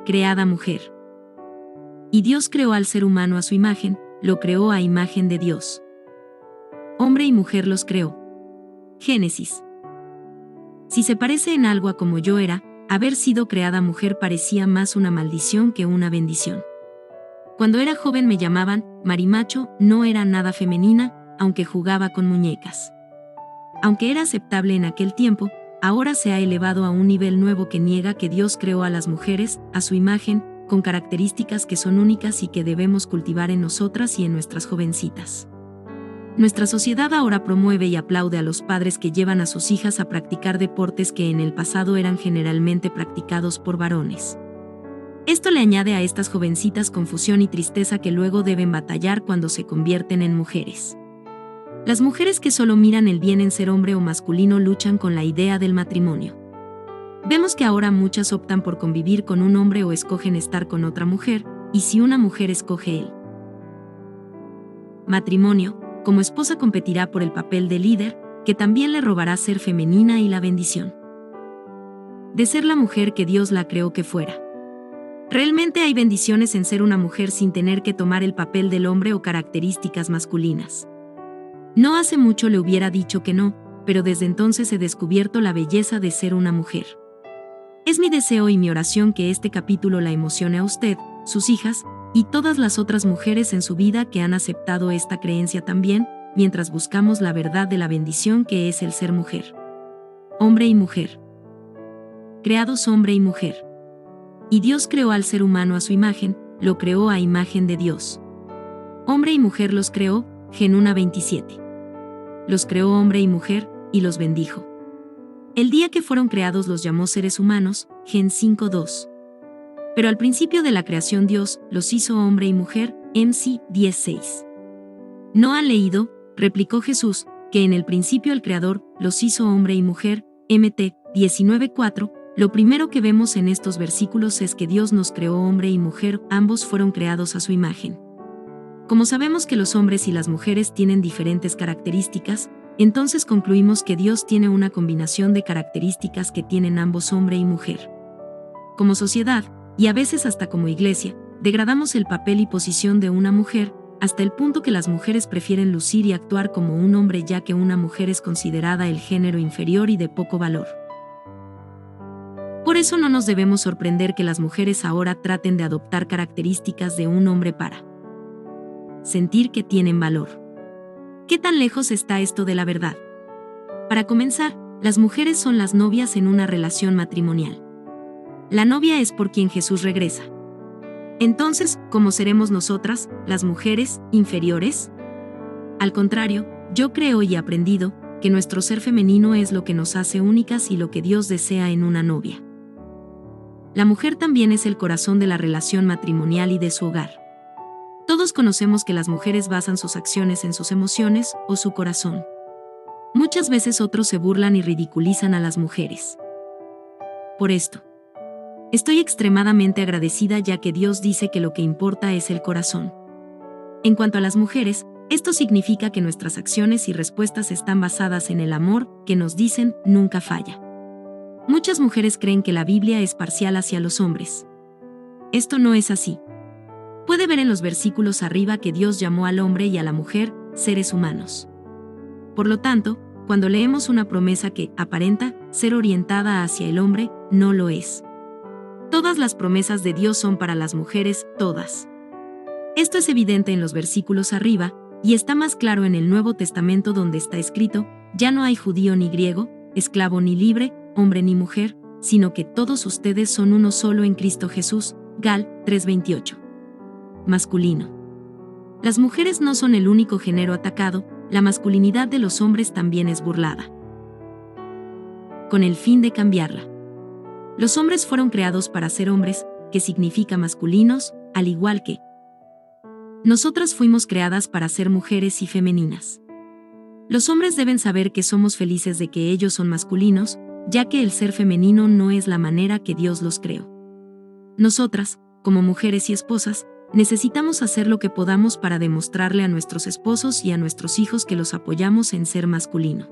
creada mujer. Y Dios creó al ser humano a su imagen, lo creó a imagen de Dios. Hombre y mujer los creó. Génesis. Si se parece en algo a como yo era, haber sido creada mujer parecía más una maldición que una bendición. Cuando era joven me llamaban marimacho, no era nada femenina, aunque jugaba con muñecas. Aunque era aceptable en aquel tiempo, ahora se ha elevado a un nivel nuevo que niega que Dios creó a las mujeres, a su imagen, con características que son únicas y que debemos cultivar en nosotras y en nuestras jovencitas. Nuestra sociedad ahora promueve y aplaude a los padres que llevan a sus hijas a practicar deportes que en el pasado eran generalmente practicados por varones. Esto le añade a estas jovencitas confusión y tristeza que luego deben batallar cuando se convierten en mujeres. Las mujeres que solo miran el bien en ser hombre o masculino luchan con la idea del matrimonio. Vemos que ahora muchas optan por convivir con un hombre o escogen estar con otra mujer, y si una mujer escoge el matrimonio, como esposa competirá por el papel de líder, que también le robará ser femenina y la bendición de ser la mujer que Dios la creó que fuera. Realmente hay bendiciones en ser una mujer sin tener que tomar el papel del hombre o características masculinas. No hace mucho le hubiera dicho que no, pero desde entonces he descubierto la belleza de ser una mujer. Es mi deseo y mi oración que este capítulo la emocione a usted, sus hijas, y todas las otras mujeres en su vida que han aceptado esta creencia también, mientras buscamos la verdad de la bendición que es el ser mujer. Hombre y mujer. Creados hombre y mujer. Y Dios creó al ser humano a su imagen, lo creó a imagen de Dios. Hombre y mujer los creó, Gen 1:27. Los creó hombre y mujer, y los bendijo. El día que fueron creados los llamó seres humanos, Gen 5:2. Pero al principio de la creación Dios los hizo hombre y mujer, MC 10:6. ¿No han leído, replicó Jesús, que en el principio el Creador los hizo hombre y mujer, MT 19:4? Lo primero que vemos en estos versículos es que Dios nos creó hombre y mujer, ambos fueron creados a su imagen. Como sabemos que los hombres y las mujeres tienen diferentes características, entonces concluimos que Dios tiene una combinación de características que tienen ambos hombre y mujer. Como sociedad, y a veces hasta como iglesia, degradamos el papel y posición de una mujer, hasta el punto que las mujeres prefieren lucir y actuar como un hombre ya que una mujer es considerada el género inferior y de poco valor. Por eso no nos debemos sorprender que las mujeres ahora traten de adoptar características de un hombre para sentir que tienen valor. ¿Qué tan lejos está esto de la verdad? Para comenzar, las mujeres son las novias en una relación matrimonial. La novia es por quien Jesús regresa. Entonces, ¿cómo seremos nosotras, las mujeres, inferiores? Al contrario, yo creo y he aprendido que nuestro ser femenino es lo que nos hace únicas y lo que Dios desea en una novia. La mujer también es el corazón de la relación matrimonial y de su hogar. Todos conocemos que las mujeres basan sus acciones en sus emociones o su corazón. Muchas veces otros se burlan y ridiculizan a las mujeres. Por esto, estoy extremadamente agradecida ya que Dios dice que lo que importa es el corazón. En cuanto a las mujeres, esto significa que nuestras acciones y respuestas están basadas en el amor, que nos dicen nunca falla. Muchas mujeres creen que la Biblia es parcial hacia los hombres. Esto no es así. Puede ver en los versículos arriba que Dios llamó al hombre y a la mujer seres humanos. Por lo tanto, cuando leemos una promesa que aparenta ser orientada hacia el hombre, no lo es. Todas las promesas de Dios son para las mujeres, todas. Esto es evidente en los versículos arriba, y está más claro en el Nuevo Testamento donde está escrito, ya no hay judío ni griego, esclavo ni libre, hombre ni mujer, sino que todos ustedes son uno solo en Cristo Jesús, Gal 3:28. Masculino. Las mujeres no son el único género atacado, la masculinidad de los hombres también es burlada. Con el fin de cambiarla. Los hombres fueron creados para ser hombres, que significa masculinos, al igual que nosotras fuimos creadas para ser mujeres y femeninas. Los hombres deben saber que somos felices de que ellos son masculinos, ya que el ser femenino no es la manera que Dios los creó. Nosotras, como mujeres y esposas, necesitamos hacer lo que podamos para demostrarle a nuestros esposos y a nuestros hijos que los apoyamos en ser masculino.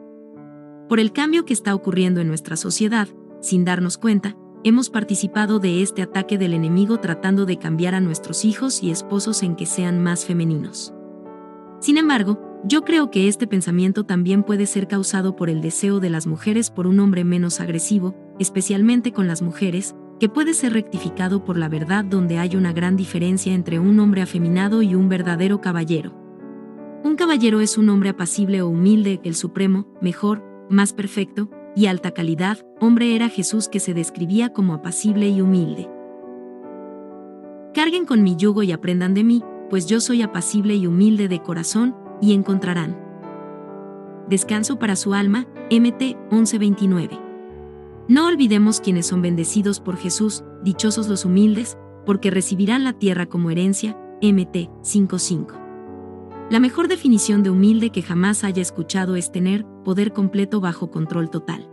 Por el cambio que está ocurriendo en nuestra sociedad, sin darnos cuenta, hemos participado de este ataque del enemigo tratando de cambiar a nuestros hijos y esposos en que sean más femeninos. Sin embargo, yo creo que este pensamiento también puede ser causado por el deseo de las mujeres por un hombre menos agresivo, especialmente con las mujeres, que puede ser rectificado por la verdad donde hay una gran diferencia entre un hombre afeminado y un verdadero caballero. Un caballero es un hombre apacible o humilde, el supremo, mejor, más perfecto, y alta calidad, hombre era Jesús que se describía como apacible y humilde. Carguen con mi yugo y aprendan de mí, pues yo soy apacible y humilde de corazón, y encontrarán descanso para su alma. Mt 11:29. No olvidemos quienes son bendecidos por Jesús, dichosos los humildes, porque recibirán la tierra como herencia. Mt 5:5. La mejor definición de humilde que jamás haya escuchado es tener poder completo bajo control total.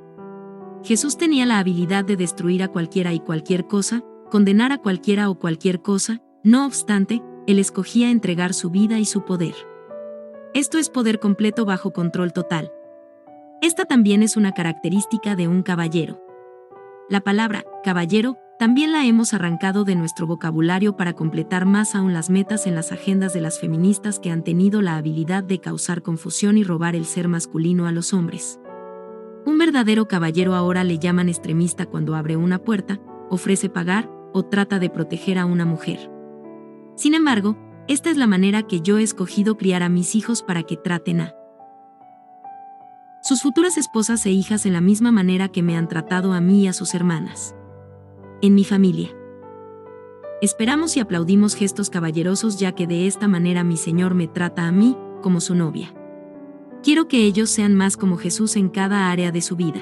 Jesús tenía la habilidad de destruir a cualquiera y cualquier cosa, condenar a cualquiera o cualquier cosa, no obstante, Él escogía entregar su vida y su poder. Esto es poder completo bajo control total. Esta también es una característica de un caballero. La palabra caballero también la hemos arrancado de nuestro vocabulario para completar más aún las metas en las agendas de las feministas que han tenido la habilidad de causar confusión y robar el ser masculino a los hombres. Un verdadero caballero ahora le llaman extremista cuando abre una puerta, ofrece pagar o trata de proteger a una mujer. Sin embargo, esta es la manera que yo he escogido criar a mis hijos para que traten a sus futuras esposas e hijas en la misma manera que me han tratado a mí y a sus hermanas. En mi familia. Esperamos y aplaudimos gestos caballerosos ya que de esta manera mi Señor me trata a mí, como su novia. Quiero que ellos sean más como Jesús en cada área de su vida.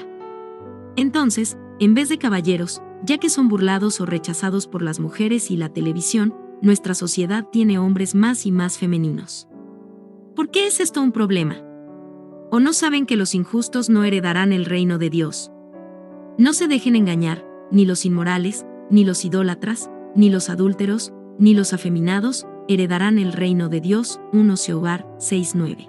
Entonces, en vez de caballeros, ya que son burlados o rechazados por las mujeres y la televisión, nuestra sociedad tiene hombres más y más femeninos. ¿Por qué es esto un problema? ¿O no saben que los injustos no heredarán el reino de Dios? No se dejen engañar, ni los inmorales, ni los idólatras, ni los adúlteros, ni los afeminados, heredarán el reino de Dios. 1 Hogar 6:9.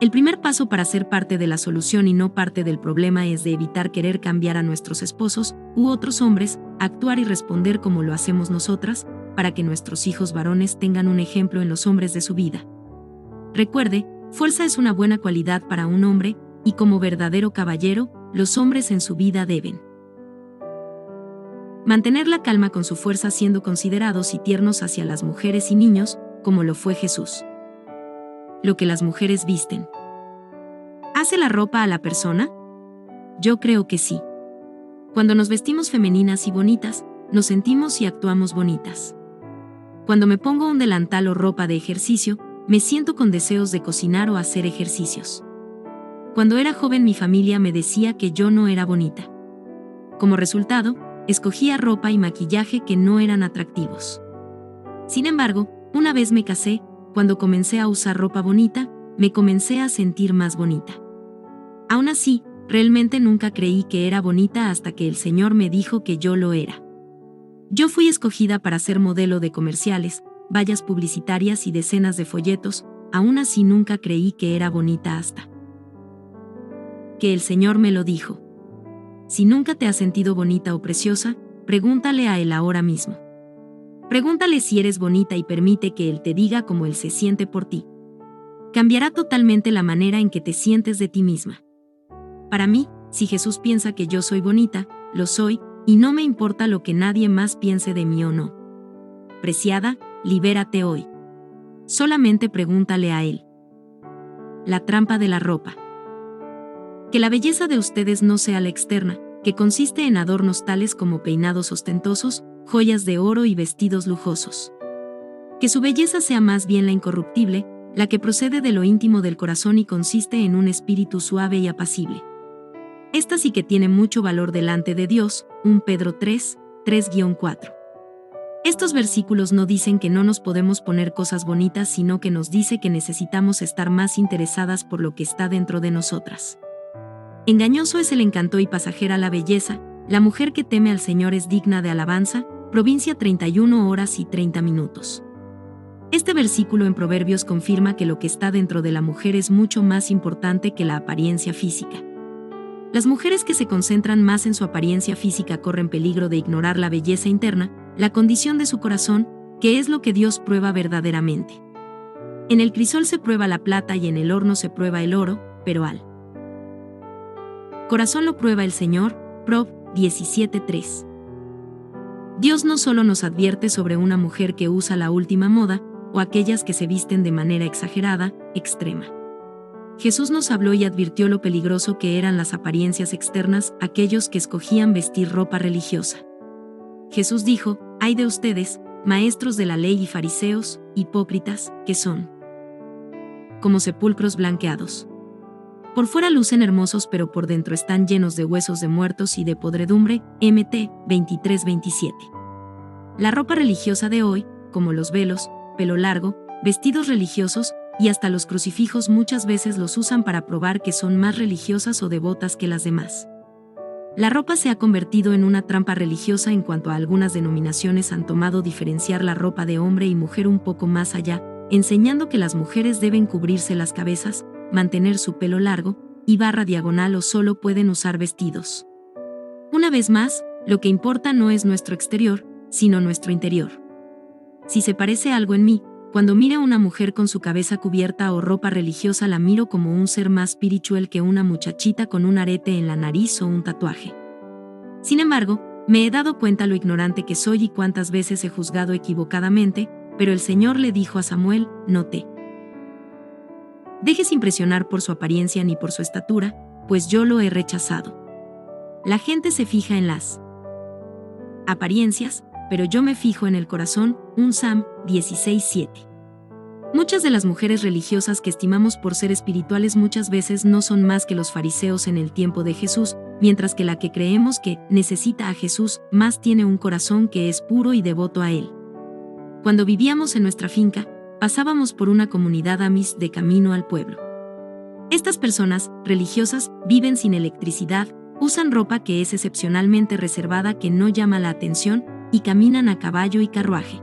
El primer paso para ser parte de la solución y no parte del problema es de evitar querer cambiar a nuestros esposos u otros hombres, actuar y responder como lo hacemos nosotras, para que nuestros hijos varones tengan un ejemplo en los hombres de su vida. Recuerde, fuerza es una buena cualidad para un hombre, y como verdadero caballero, los hombres en su vida deben mantener la calma con su fuerza siendo considerados y tiernos hacia las mujeres y niños, como lo fue Jesús. Lo que las mujeres visten. ¿Hace la ropa a la persona? Yo creo que sí. Cuando nos vestimos femeninas y bonitas, nos sentimos y actuamos bonitas. Cuando me pongo un delantal o ropa de ejercicio, me siento con deseos de cocinar o hacer ejercicios. Cuando era joven mi familia me decía que yo no era bonita. Como resultado, escogía ropa y maquillaje que no eran atractivos. Sin embargo, una vez me casé, cuando comencé a usar ropa bonita, me comencé a sentir más bonita. Aún así, realmente nunca creí que era bonita hasta que el Señor me dijo que yo lo era. Yo fui escogida para ser modelo de comerciales, vallas publicitarias y decenas de folletos, aún así nunca creí que era bonita hasta que el Señor me lo dijo. Si nunca te has sentido bonita o preciosa, pregúntale a Él ahora mismo. Pregúntale si eres bonita y permite que Él te diga cómo Él se siente por ti. Cambiará totalmente la manera en que te sientes de ti misma. Para mí, si Jesús piensa que yo soy bonita, lo soy, y no me importa lo que nadie más piense de mí o no. Preciada, libérate hoy. Solamente pregúntale a Él. La trampa de la ropa. Que la belleza de ustedes no sea la externa, que consiste en adornos tales como peinados ostentosos, joyas de oro y vestidos lujosos. Que su belleza sea más bien la incorruptible, la que procede de lo íntimo del corazón y consiste en un espíritu suave y apacible. Esta sí que tiene mucho valor delante de Dios. 1 Pedro 3, 3-4. Estos versículos no dicen que no nos podemos poner cosas bonitas, sino que nos dice que necesitamos estar más interesadas por lo que está dentro de nosotras. Engañoso es el encanto y pasajera la belleza, la mujer que teme al Señor es digna de alabanza. Provincia 31 horas y 30 minutos. Este versículo en Proverbios confirma que lo que está dentro de la mujer es mucho más importante que la apariencia física. Las mujeres que se concentran más en su apariencia física corren peligro de ignorar la belleza interna, la condición de su corazón, que es lo que Dios prueba verdaderamente. En el crisol se prueba la plata y en el horno se prueba el oro, pero al corazón lo prueba el Señor. Prov. 17:3. Dios no solo nos advierte sobre una mujer que usa la última moda, o aquellas que se visten de manera exagerada, extrema. Jesús nos habló y advirtió lo peligroso que eran las apariencias externas, aquellos que escogían vestir ropa religiosa. Jesús dijo: «Ay de ustedes, maestros de la ley y fariseos, hipócritas, que son como sepulcros blanqueados. Por fuera lucen hermosos pero por dentro están llenos de huesos de muertos y de podredumbre». Mt. 23:27. La ropa religiosa de hoy, como los velos, pelo largo, vestidos religiosos, y hasta los crucifijos muchas veces los usan para probar que son más religiosas o devotas que las demás. La ropa se ha convertido en una trampa religiosa en cuanto a algunas denominaciones han tomado diferenciar la ropa de hombre y mujer un poco más allá, enseñando que las mujeres deben cubrirse las cabezas, mantener su pelo largo, y /diagonal o solo pueden usar vestidos. Una vez más, lo que importa no es nuestro exterior, sino nuestro interior. Si se parece algo en mí, cuando mire a una mujer con su cabeza cubierta o ropa religiosa la miro como un ser más espiritual que una muchachita con un arete en la nariz o un tatuaje. Sin embargo, me he dado cuenta lo ignorante que soy y cuántas veces he juzgado equivocadamente, pero el Señor le dijo a Samuel: «No te dejes impresionar por su apariencia ni por su estatura, pues yo lo he rechazado». La gente se fija en las apariencias, pero yo me fijo en el corazón. 1 Sam 16:7. Muchas de las mujeres religiosas que estimamos por ser espirituales muchas veces no son más que los fariseos en el tiempo de Jesús, mientras que la que creemos que necesita a Jesús más tiene un corazón que es puro y devoto a Él. Cuando vivíamos en nuestra finca, pasábamos por una comunidad amish de camino al pueblo. Estas personas, religiosas, viven sin electricidad, usan ropa que es excepcionalmente reservada que no llama la atención, y caminan a caballo y carruaje.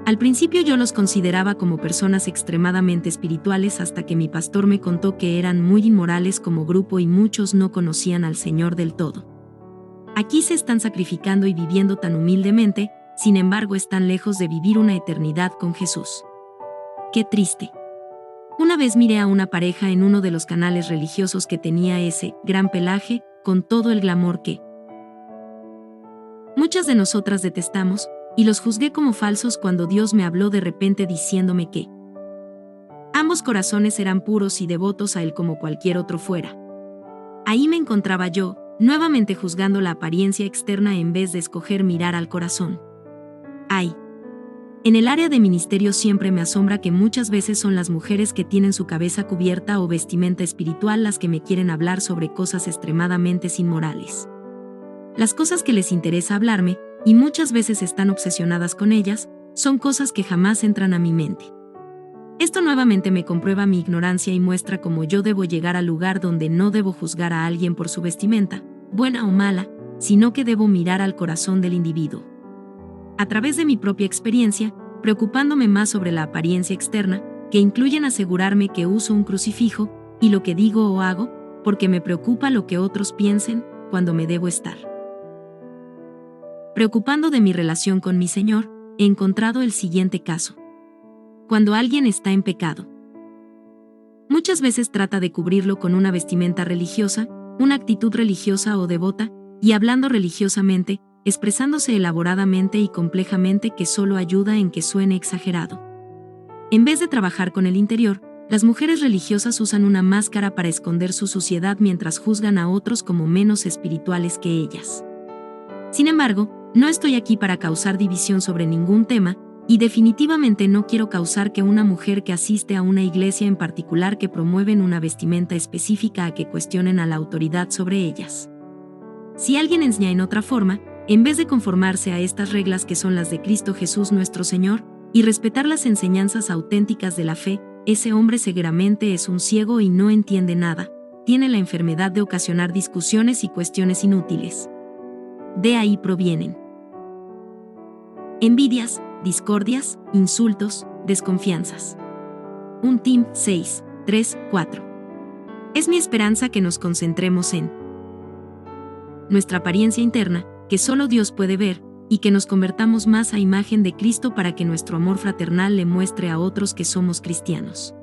Al principio yo los consideraba como personas extremadamente espirituales hasta que mi pastor me contó que eran muy inmorales como grupo y muchos no conocían al Señor del todo. Aquí se están sacrificando y viviendo tan humildemente, sin embargo están lejos de vivir una eternidad con Jesús. ¡Qué triste! Una vez miré a una pareja en uno de los canales religiosos que tenía ese gran pelaje, con todo el glamour que muchas de nosotras detestamos, y los juzgué como falsos cuando Dios me habló de repente diciéndome que ambos corazones eran puros y devotos a Él como cualquier otro fuera. Ahí me encontraba yo, nuevamente juzgando la apariencia externa en vez de escoger mirar al corazón. ¡Ay! En el área de ministerio siempre me asombra que muchas veces son las mujeres que tienen su cabeza cubierta o vestimenta espiritual las que me quieren hablar sobre cosas extremadamente inmorales. Las cosas que les interesa hablarme, y muchas veces están obsesionadas con ellas, son cosas que jamás entran a mi mente. Esto nuevamente me comprueba mi ignorancia y muestra cómo yo debo llegar al lugar donde no debo juzgar a alguien por su vestimenta, buena o mala, sino que debo mirar al corazón del individuo. A través de mi propia experiencia, preocupándome más sobre la apariencia externa, que incluyen asegurarme que uso un crucifijo, y lo que digo o hago, porque me preocupa lo que otros piensen, cuando me debo estar preocupando de mi relación con mi Señor, he encontrado el siguiente caso. Cuando alguien está en pecado, muchas veces trata de cubrirlo con una vestimenta religiosa, una actitud religiosa o devota, y hablando religiosamente, expresándose elaboradamente y complejamente que solo ayuda en que suene exagerado. En vez de trabajar con el interior, las mujeres religiosas usan una máscara para esconder su suciedad mientras juzgan a otros como menos espirituales que ellas. Sin embargo, no estoy aquí para causar división sobre ningún tema, y definitivamente no quiero causar que una mujer que asiste a una iglesia en particular que promueven una vestimenta específica a que cuestionen a la autoridad sobre ellas. Si alguien enseña en otra forma, en vez de conformarse a estas reglas que son las de Cristo Jesús nuestro Señor, y respetar las enseñanzas auténticas de la fe, ese hombre seguramente es un ciego y no entiende nada, tiene la enfermedad de ocasionar discusiones y cuestiones inútiles. De ahí provienen envidias, discordias, insultos, desconfianzas. 1 Tim 6, 3, 4. Es mi esperanza que nos concentremos en nuestra apariencia interna, que solo Dios puede ver, y que nos convertamos más a imagen de Cristo para que nuestro amor fraternal le muestre a otros que somos cristianos.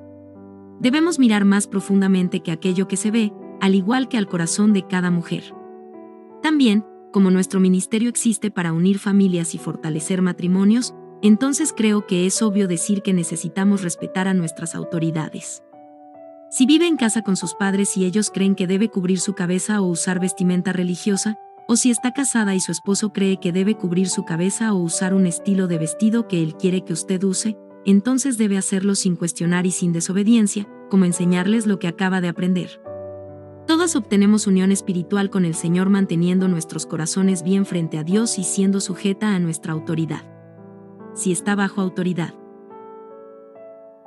Debemos mirar más profundamente que aquello que se ve, al igual que al corazón de cada mujer. También, como nuestro ministerio existe para unir familias y fortalecer matrimonios, entonces creo que es obvio decir que necesitamos respetar a nuestras autoridades. Si vive en casa con sus padres y ellos creen que debe cubrir su cabeza o usar vestimenta religiosa, o si está casada y su esposo cree que debe cubrir su cabeza o usar un estilo de vestido que él quiere que usted use, entonces debe hacerlo sin cuestionar y sin desobediencia, como enseñarles lo que acaba de aprender. Todas obtenemos unión espiritual con el Señor manteniendo nuestros corazones bien frente a Dios y siendo sujeta a nuestra autoridad. Si está bajo autoridad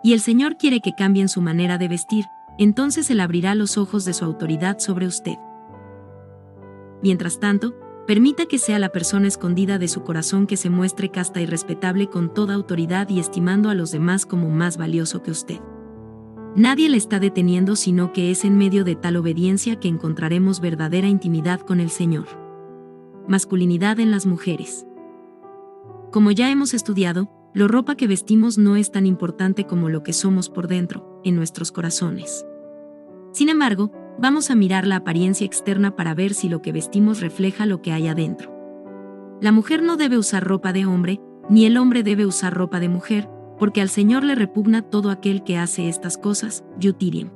y el Señor quiere que cambien su manera de vestir, entonces Él abrirá los ojos de su autoridad sobre usted. Mientras tanto, permita que sea la persona escondida de su corazón que se muestre casta y respetable con toda autoridad y estimando a los demás como más valioso que usted. Nadie le está deteniendo, sino que es en medio de tal obediencia que encontraremos verdadera intimidad con el Señor. Masculinidad en las mujeres. Como ya hemos estudiado, la ropa que vestimos no es tan importante como lo que somos por dentro, en nuestros corazones. Sin embargo, vamos a mirar la apariencia externa para ver si lo que vestimos refleja lo que hay adentro. La mujer no debe usar ropa de hombre, ni el hombre debe usar ropa de mujer, porque al Señor le repugna todo aquel que hace estas cosas. Yutirim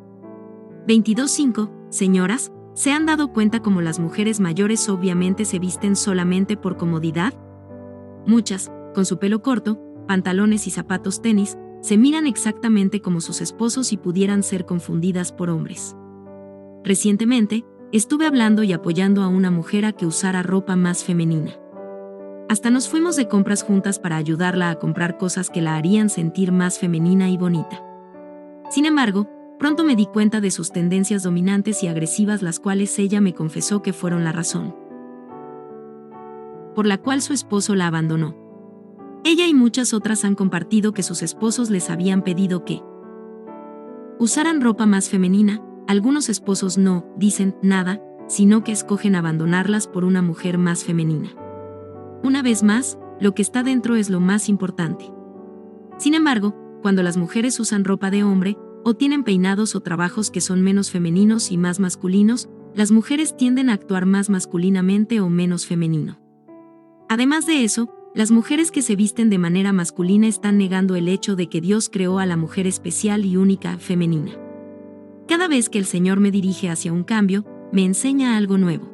22:5. Señoras, ¿se han dado cuenta cómo las mujeres mayores obviamente se visten solamente por comodidad? Muchas, con su pelo corto, pantalones y zapatos tenis, se miran exactamente como sus esposos y pudieran ser confundidas por hombres. Recientemente, estuve hablando y apoyando a una mujer a que usara ropa más femenina. Hasta nos fuimos de compras juntas para ayudarla a comprar cosas que la harían sentir más femenina y bonita. Sin embargo, pronto me di cuenta de sus tendencias dominantes y agresivas, las cuales ella me confesó que fueron la razón por la cual su esposo la abandonó. Ella y muchas otras han compartido que sus esposos les habían pedido que usaran ropa más femenina. Algunos esposos no dicen nada, sino que escogen abandonarlas por una mujer más femenina. Una vez más, lo que está dentro es lo más importante. Sin embargo, cuando las mujeres usan ropa de hombre, o tienen peinados o trabajos que son menos femeninos y más masculinos, las mujeres tienden a actuar más masculinamente o menos femenino. Además de eso, las mujeres que se visten de manera masculina están negando el hecho de que Dios creó a la mujer especial y única, femenina. Cada vez que el Señor me dirige hacia un cambio, me enseña algo nuevo.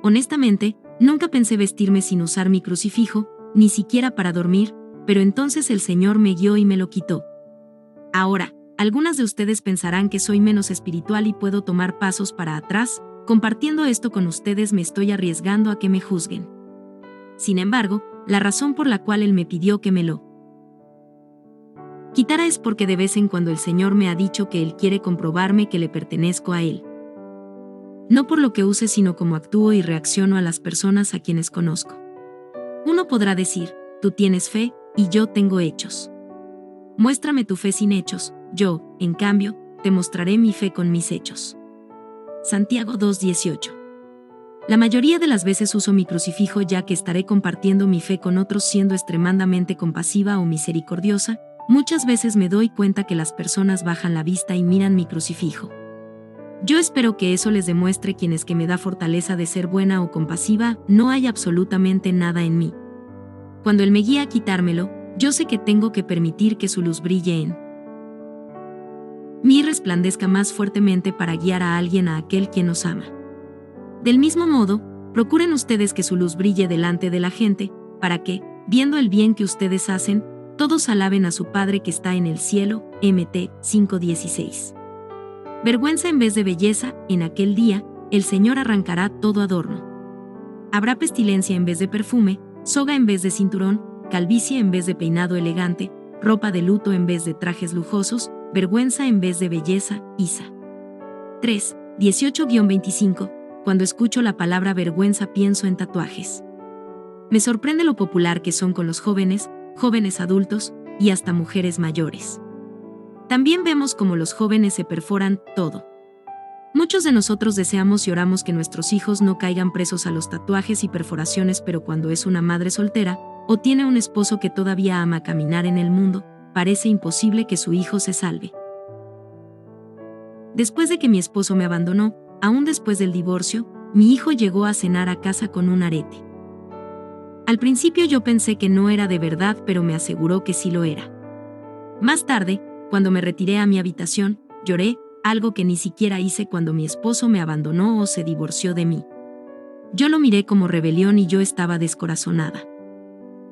Honestamente, nunca pensé vestirme sin usar mi crucifijo, ni siquiera para dormir, pero entonces el Señor me guió y me lo quitó. Ahora, algunas de ustedes pensarán que soy menos espiritual y puedo tomar pasos para atrás. Compartiendo esto con ustedes me estoy arriesgando a que me juzguen. Sin embargo, la razón por la cual Él me pidió que me lo quitara es porque de vez en cuando el Señor me ha dicho que Él quiere comprobarme que le pertenezco a Él. No por lo que use, sino cómo actúo y reacciono a las personas a quienes conozco. Uno podrá decir, tú tienes fe, y yo tengo hechos. Muéstrame tu fe sin hechos, yo, en cambio, te mostraré mi fe con mis hechos. Santiago 2:18. La mayoría de las veces uso mi crucifijo, ya que estaré compartiendo mi fe con otros siendo extremadamente compasiva o misericordiosa. Muchas veces me doy cuenta que las personas bajan la vista y miran mi crucifijo. Yo espero que eso les demuestre quién es que me da fortaleza de ser buena o compasiva. No hay absolutamente nada en mí. Cuando Él me guía a quitármelo, yo sé que tengo que permitir que su luz brille en mí y resplandezca más fuertemente para guiar a alguien a aquel quien nos ama. Del mismo modo, procuren ustedes que su luz brille delante de la gente, para que, viendo el bien que ustedes hacen, todos alaben a su Padre que está en el cielo. Mt 5:16. Vergüenza en vez de belleza. En aquel día, el Señor arrancará todo adorno. Habrá pestilencia en vez de perfume, soga en vez de cinturón, calvicie en vez de peinado elegante, ropa de luto en vez de trajes lujosos, vergüenza en vez de belleza. Isa 3:18-25. Cuando escucho la palabra vergüenza pienso en tatuajes. Me sorprende lo popular que son con los jóvenes, jóvenes adultos, y hasta mujeres mayores. También vemos cómo los jóvenes se perforan todo Muchos de nosotros deseamos y oramos que nuestros hijos no caigan presos a los tatuajes y perforaciones, pero cuando es una madre soltera, o tiene un esposo que todavía ama caminar en el mundo, parece imposible que su hijo se salve. Después de que mi esposo me abandonó, aún después del divorcio, mi hijo llegó a cenar a casa con un arete. Al principio yo pensé que no era de verdad, pero me aseguró que sí lo era. Más tarde, cuando me retiré a mi habitación, lloré, algo que ni siquiera hice cuando mi esposo me abandonó o se divorció de mí. Yo lo miré como rebelión y yo estaba descorazonada.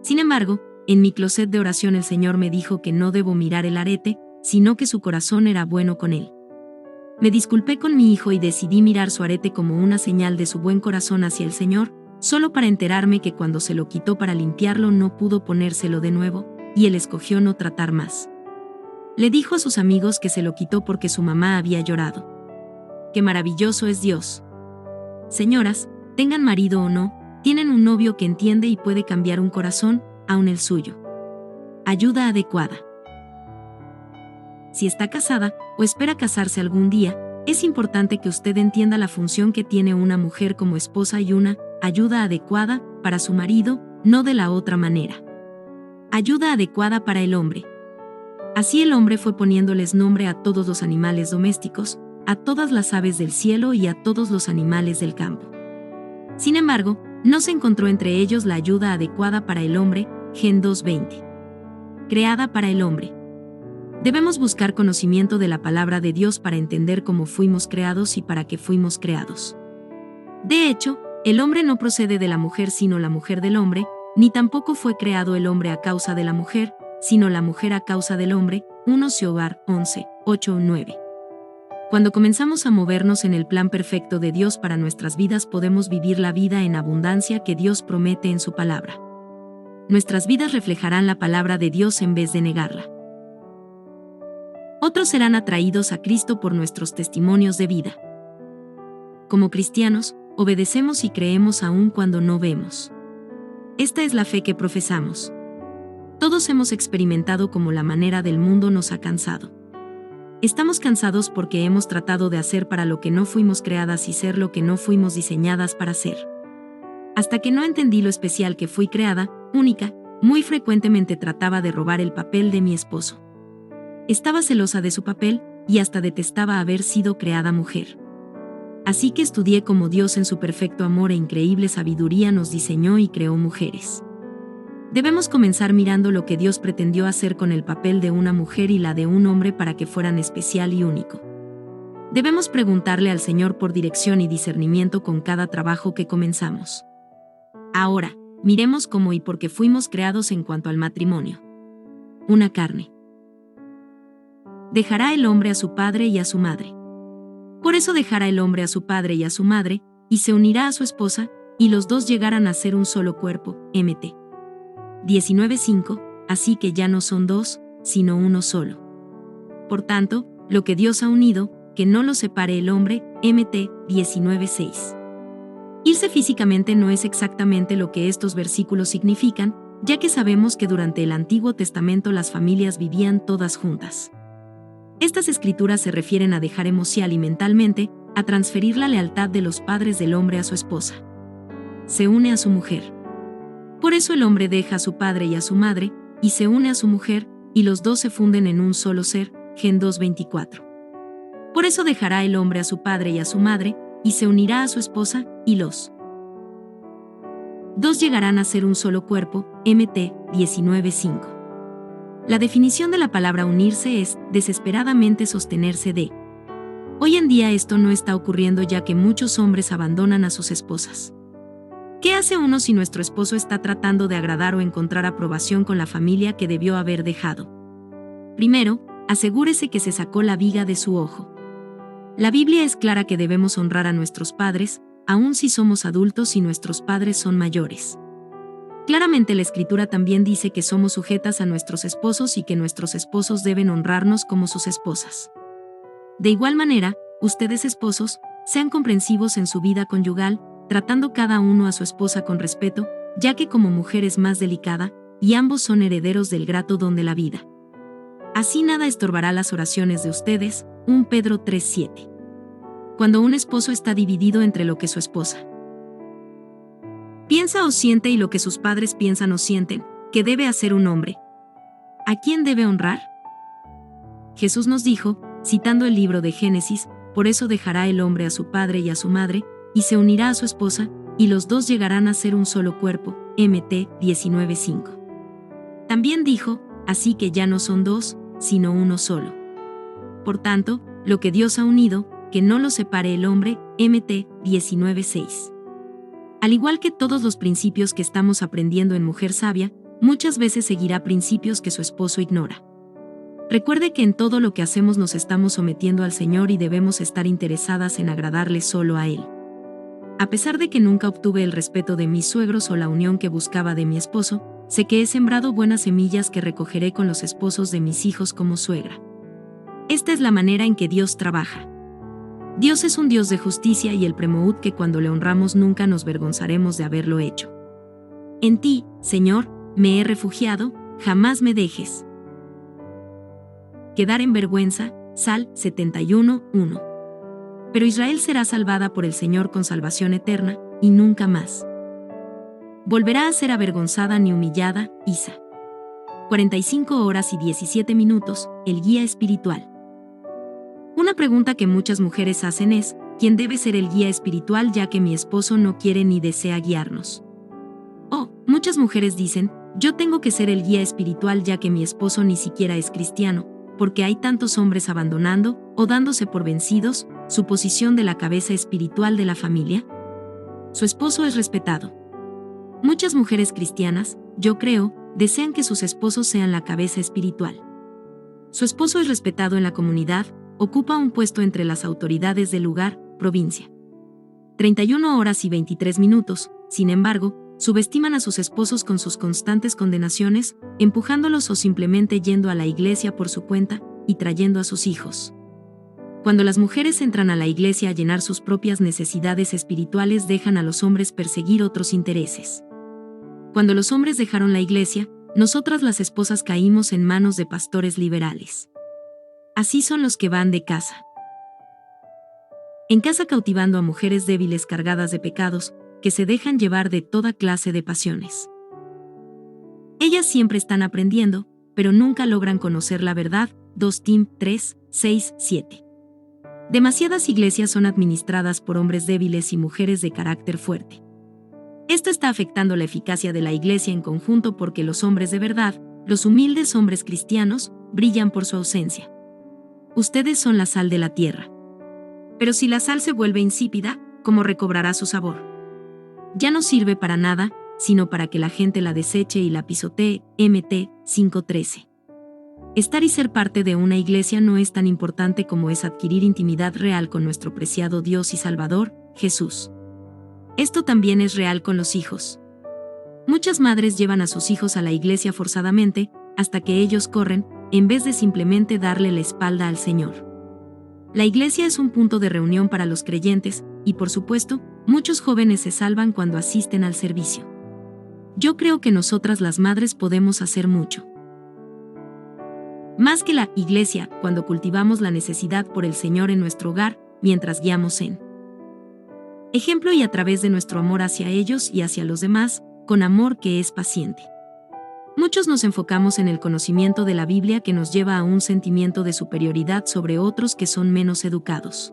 Sin embargo, en mi closet de oración el Señor me dijo que no debo mirar el arete, sino que su corazón era bueno con él. Me disculpé con mi hijo y decidí mirar su arete como una señal de su buen corazón hacia el Señor, solo para enterarme que cuando se lo quitó para limpiarlo no pudo ponérselo de nuevo, y él escogió no tratar más. Le dijo a sus amigos que se lo quitó porque su mamá había llorado. ¡Qué maravilloso es Dios! Señoras, tengan marido o no, tienen un novio que entiende y puede cambiar un corazón, aun el suyo. Ayuda adecuada. Si está casada o espera casarse algún día, es importante que usted entienda la función que tiene una mujer como esposa y una ayuda adecuada para su marido, no de la otra manera. Ayuda adecuada para el hombre. Así el hombre fue poniéndoles nombre a todos los animales domésticos, a todas las aves del cielo y a todos los animales del campo. Sin embargo, no se encontró entre ellos la ayuda adecuada para el hombre, Gen 2:20. Creada para el hombre. Debemos buscar conocimiento de la palabra de Dios para entender cómo fuimos creados y para qué fuimos creados. De hecho, el hombre no procede de la mujer sino la mujer del hombre, ni tampoco fue creado el hombre a causa de la mujer, sino la mujer a causa del hombre, 1 Corintios 11, 8, 9. Cuando comenzamos a movernos en el plan perfecto de Dios para nuestras vidas podemos vivir la vida en abundancia que Dios promete en su palabra. Nuestras vidas reflejarán la palabra de Dios en vez de negarla. Otros serán atraídos a Cristo por nuestros testimonios de vida. Como cristianos, obedecemos y creemos aun cuando no vemos. Esta es la fe que profesamos. Todos hemos experimentado cómo la manera del mundo nos ha cansado. Estamos cansados porque hemos tratado de hacer para lo que no fuimos creadas y ser lo que no fuimos diseñadas para ser. Hasta que no entendí lo especial que fui creada, única, muy frecuentemente trataba de robar el papel de mi esposo. Estaba celosa de su papel y hasta detestaba haber sido creada mujer. Así que estudié cómo Dios en su perfecto amor e increíble sabiduría nos diseñó y creó mujeres. Debemos comenzar mirando lo que Dios pretendió hacer con el papel de una mujer y la de un hombre para que fueran especial y único. Debemos preguntarle al Señor por dirección y discernimiento con cada trabajo que comenzamos. Ahora, miremos cómo y por qué fuimos creados en cuanto al matrimonio. Una carne. Dejará el hombre a su padre y a su madre. Por eso dejará el hombre a su padre y a su madre, y se unirá a su esposa, y los dos llegarán a ser un solo cuerpo, Mt. 19:5, así que ya no son dos, sino uno solo. Por tanto, lo que Dios ha unido, que no lo separe el hombre, Mt. 19:6. Irse físicamente no es exactamente lo que estos versículos significan, ya que sabemos que durante el Antiguo Testamento las familias vivían todas juntas. Estas escrituras se refieren a dejar emocional y mentalmente, a transferir la lealtad de los padres del hombre a su esposa. Se une a su mujer. Por eso el hombre deja a su padre y a su madre, y se une a su mujer, y los dos se funden en un solo ser, Gen 2:24. Por eso dejará el hombre a su padre y a su madre, y se unirá a su esposa, y los dos llegarán a ser un solo cuerpo, Mt. 19:5. La definición de la palabra unirse es, desesperadamente sostenerse de. Hoy en día esto no está ocurriendo ya que muchos hombres abandonan a sus esposas. ¿Qué hace uno si nuestro esposo está tratando de agradar o encontrar aprobación con la familia que debió haber dejado? Primero, asegúrese que se sacó la viga de su ojo. La Biblia es clara que debemos honrar a nuestros padres, aun si somos adultos y nuestros padres son mayores. Claramente la Escritura también dice que somos sujetas a nuestros esposos y que nuestros esposos deben honrarnos como sus esposas. De igual manera, ustedes esposos, sean comprensivos en su vida conyugal, tratando cada uno a su esposa con respeto, ya que como mujer es más delicada, y ambos son herederos del grato don de la vida. Así nada estorbará las oraciones de ustedes, 1 Pedro 3:7. cuando un esposo está dividido entre lo que su esposa piensa o siente y lo que sus padres piensan o sienten, ¿qué debe hacer un hombre? ¿A quién debe honrar? Jesús nos dijo, citando el libro de Génesis, por eso dejará el hombre a su padre y a su madre, y se unirá a su esposa, y los dos llegarán a ser un solo cuerpo, Mt 19:5. También dijo, así que ya no son dos, sino uno solo. Por tanto, lo que Dios ha unido, que no lo separe el hombre, Mt 19:6. Al igual que todos los principios que estamos aprendiendo en Mujer Sabia, muchas veces seguirá principios que su esposo ignora. Recuerde que en todo lo que hacemos nos estamos sometiendo al Señor y debemos estar interesadas en agradarle solo a Él. A pesar de que nunca obtuve el respeto de mis suegros o la unión que buscaba de mi esposo, sé que he sembrado buenas semillas que recogeré con los esposos de mis hijos como suegra. Esta es la manera en que Dios trabaja. Dios es un Dios de justicia y el Premout que cuando le honramos nunca nos vergonzaremos de haberlo hecho. En ti, Señor, me he refugiado, jamás me dejes quedar en vergüenza, Sal 71:1. Pero Israel será salvada por el Señor con salvación eterna, y nunca más volverá a ser avergonzada ni humillada, Isa 45:17, el guía espiritual. Una pregunta que muchas mujeres hacen es, ¿quién debe ser el guía espiritual ya que mi esposo no quiere ni desea guiarnos? Muchas mujeres dicen, yo tengo que ser el guía espiritual ya que mi esposo ni siquiera es cristiano, porque hay tantos hombres abandonando, o dándose por vencidos, su posición de la cabeza espiritual de la familia. Su esposo es respetado. Muchas mujeres cristianas, yo creo, desean que sus esposos sean la cabeza espiritual. Su esposo es respetado en la comunidad, ocupa un puesto entre las autoridades del lugar, provincia. 31:23, sin embargo, subestiman a sus esposos con sus constantes condenaciones, empujándolos o simplemente yendo a la iglesia por su cuenta, y trayendo a sus hijos. Cuando las mujeres entran a la iglesia a llenar sus propias necesidades espirituales, dejan a los hombres perseguir otros intereses. Cuando los hombres dejaron la iglesia, nosotras las esposas caímos en manos de pastores liberales. Así son los que van de casa en casa cautivando a mujeres débiles cargadas de pecados, que se dejan llevar de toda clase de pasiones. Ellas siempre están aprendiendo, pero nunca logran conocer la verdad. 2 Tim 3:6-7. Demasiadas iglesias son administradas por hombres débiles y mujeres de carácter fuerte. Esto está afectando la eficacia de la iglesia en conjunto porque los hombres de verdad, los humildes hombres cristianos, brillan por su ausencia. Ustedes son la sal de la tierra. Pero si la sal se vuelve insípida, ¿cómo recobrará su sabor? Ya no sirve para nada, sino para que la gente la deseche y la pisotee. Mt 5:13. Estar y ser parte de una iglesia no es tan importante como es adquirir intimidad real con nuestro preciado Dios y Salvador, Jesús. Esto también es real con los hijos. Muchas madres llevan a sus hijos a la iglesia forzadamente, hasta que ellos corren, en vez de simplemente darle la espalda al Señor. La iglesia es un punto de reunión para los creyentes, y por supuesto, muchos jóvenes se salvan cuando asisten al servicio. Yo creo que nosotras las madres podemos hacer mucho más que la iglesia cuando cultivamos la necesidad por el Señor en nuestro hogar, mientras guiamos en ejemplo y a través de nuestro amor hacia ellos y hacia los demás, con amor que es paciente. Muchos nos enfocamos en el conocimiento de la Biblia que nos lleva a un sentimiento de superioridad sobre otros que son menos educados.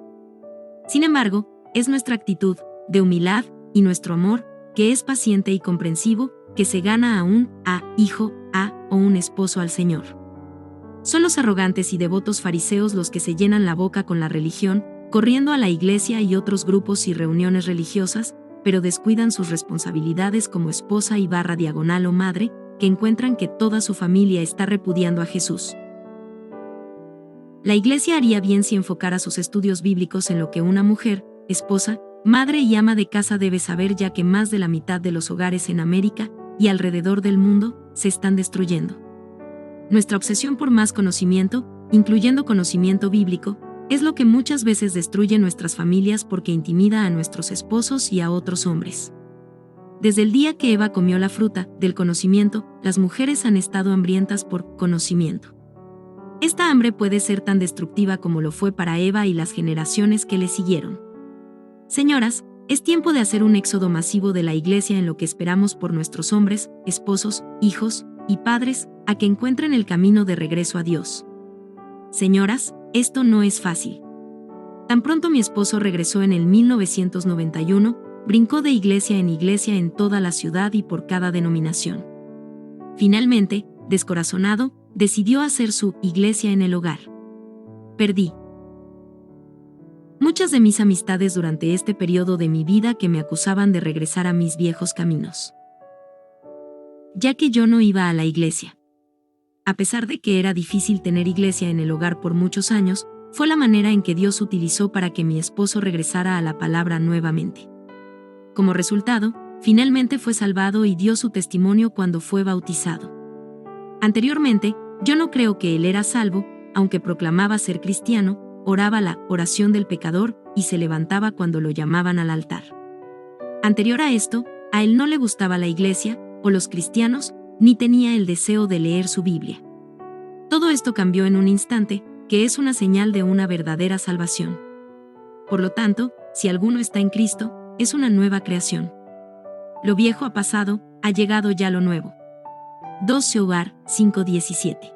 Sin embargo, es nuestra actitud, de humildad, y nuestro amor, que es paciente y comprensivo, que se gana a un hijo, o un esposo al Señor. Son los arrogantes y devotos fariseos los que se llenan la boca con la religión, corriendo a la iglesia y otros grupos y reuniones religiosas, pero descuidan sus responsabilidades como esposa y /diagonal o madre, que encuentran que toda su familia está repudiando a Jesús. La iglesia haría bien si enfocara sus estudios bíblicos en lo que una mujer, esposa, madre y ama de casa debe saber, ya que más de la mitad de los hogares en América y alrededor del mundo se están destruyendo. Nuestra obsesión por más conocimiento, incluyendo conocimiento bíblico, es lo que muchas veces destruye nuestras familias porque intimida a nuestros esposos y a otros hombres. Desde el día que Eva comió la fruta del conocimiento, las mujeres han estado hambrientas por conocimiento. Esta hambre puede ser tan destructiva como lo fue para Eva y las generaciones que le siguieron. Señoras, es tiempo de hacer un éxodo masivo de la Iglesia en lo que esperamos por nuestros hombres, esposos, hijos y padres, a que encuentren el camino de regreso a Dios. Señoras, esto no es fácil. Tan pronto mi esposo regresó en el 1991, brincó de iglesia en toda la ciudad y por cada denominación. Finalmente, descorazonado, decidió hacer su iglesia en el hogar. Perdí muchas de mis amistades durante este periodo de mi vida que me acusaban de regresar a mis viejos caminos, ya que yo no iba a la iglesia. A pesar de que era difícil tener iglesia en el hogar por muchos años, fue la manera en que Dios utilizó para que mi esposo regresara a la palabra nuevamente. Como resultado, finalmente fue salvado y dio su testimonio cuando fue bautizado. Anteriormente, yo no creo que él era salvo, aunque proclamaba ser cristiano, oraba la oración del pecador y se levantaba cuando lo llamaban al altar. Anterior a esto, a él no le gustaba la iglesia o los cristianos, ni tenía el deseo de leer su Biblia. Todo esto cambió en un instante, que es una señal de una verdadera salvación. Por lo tanto, si alguno está en Cristo, es una nueva creación. Lo viejo ha pasado, ha llegado ya lo nuevo. 2 Hogar 5:17.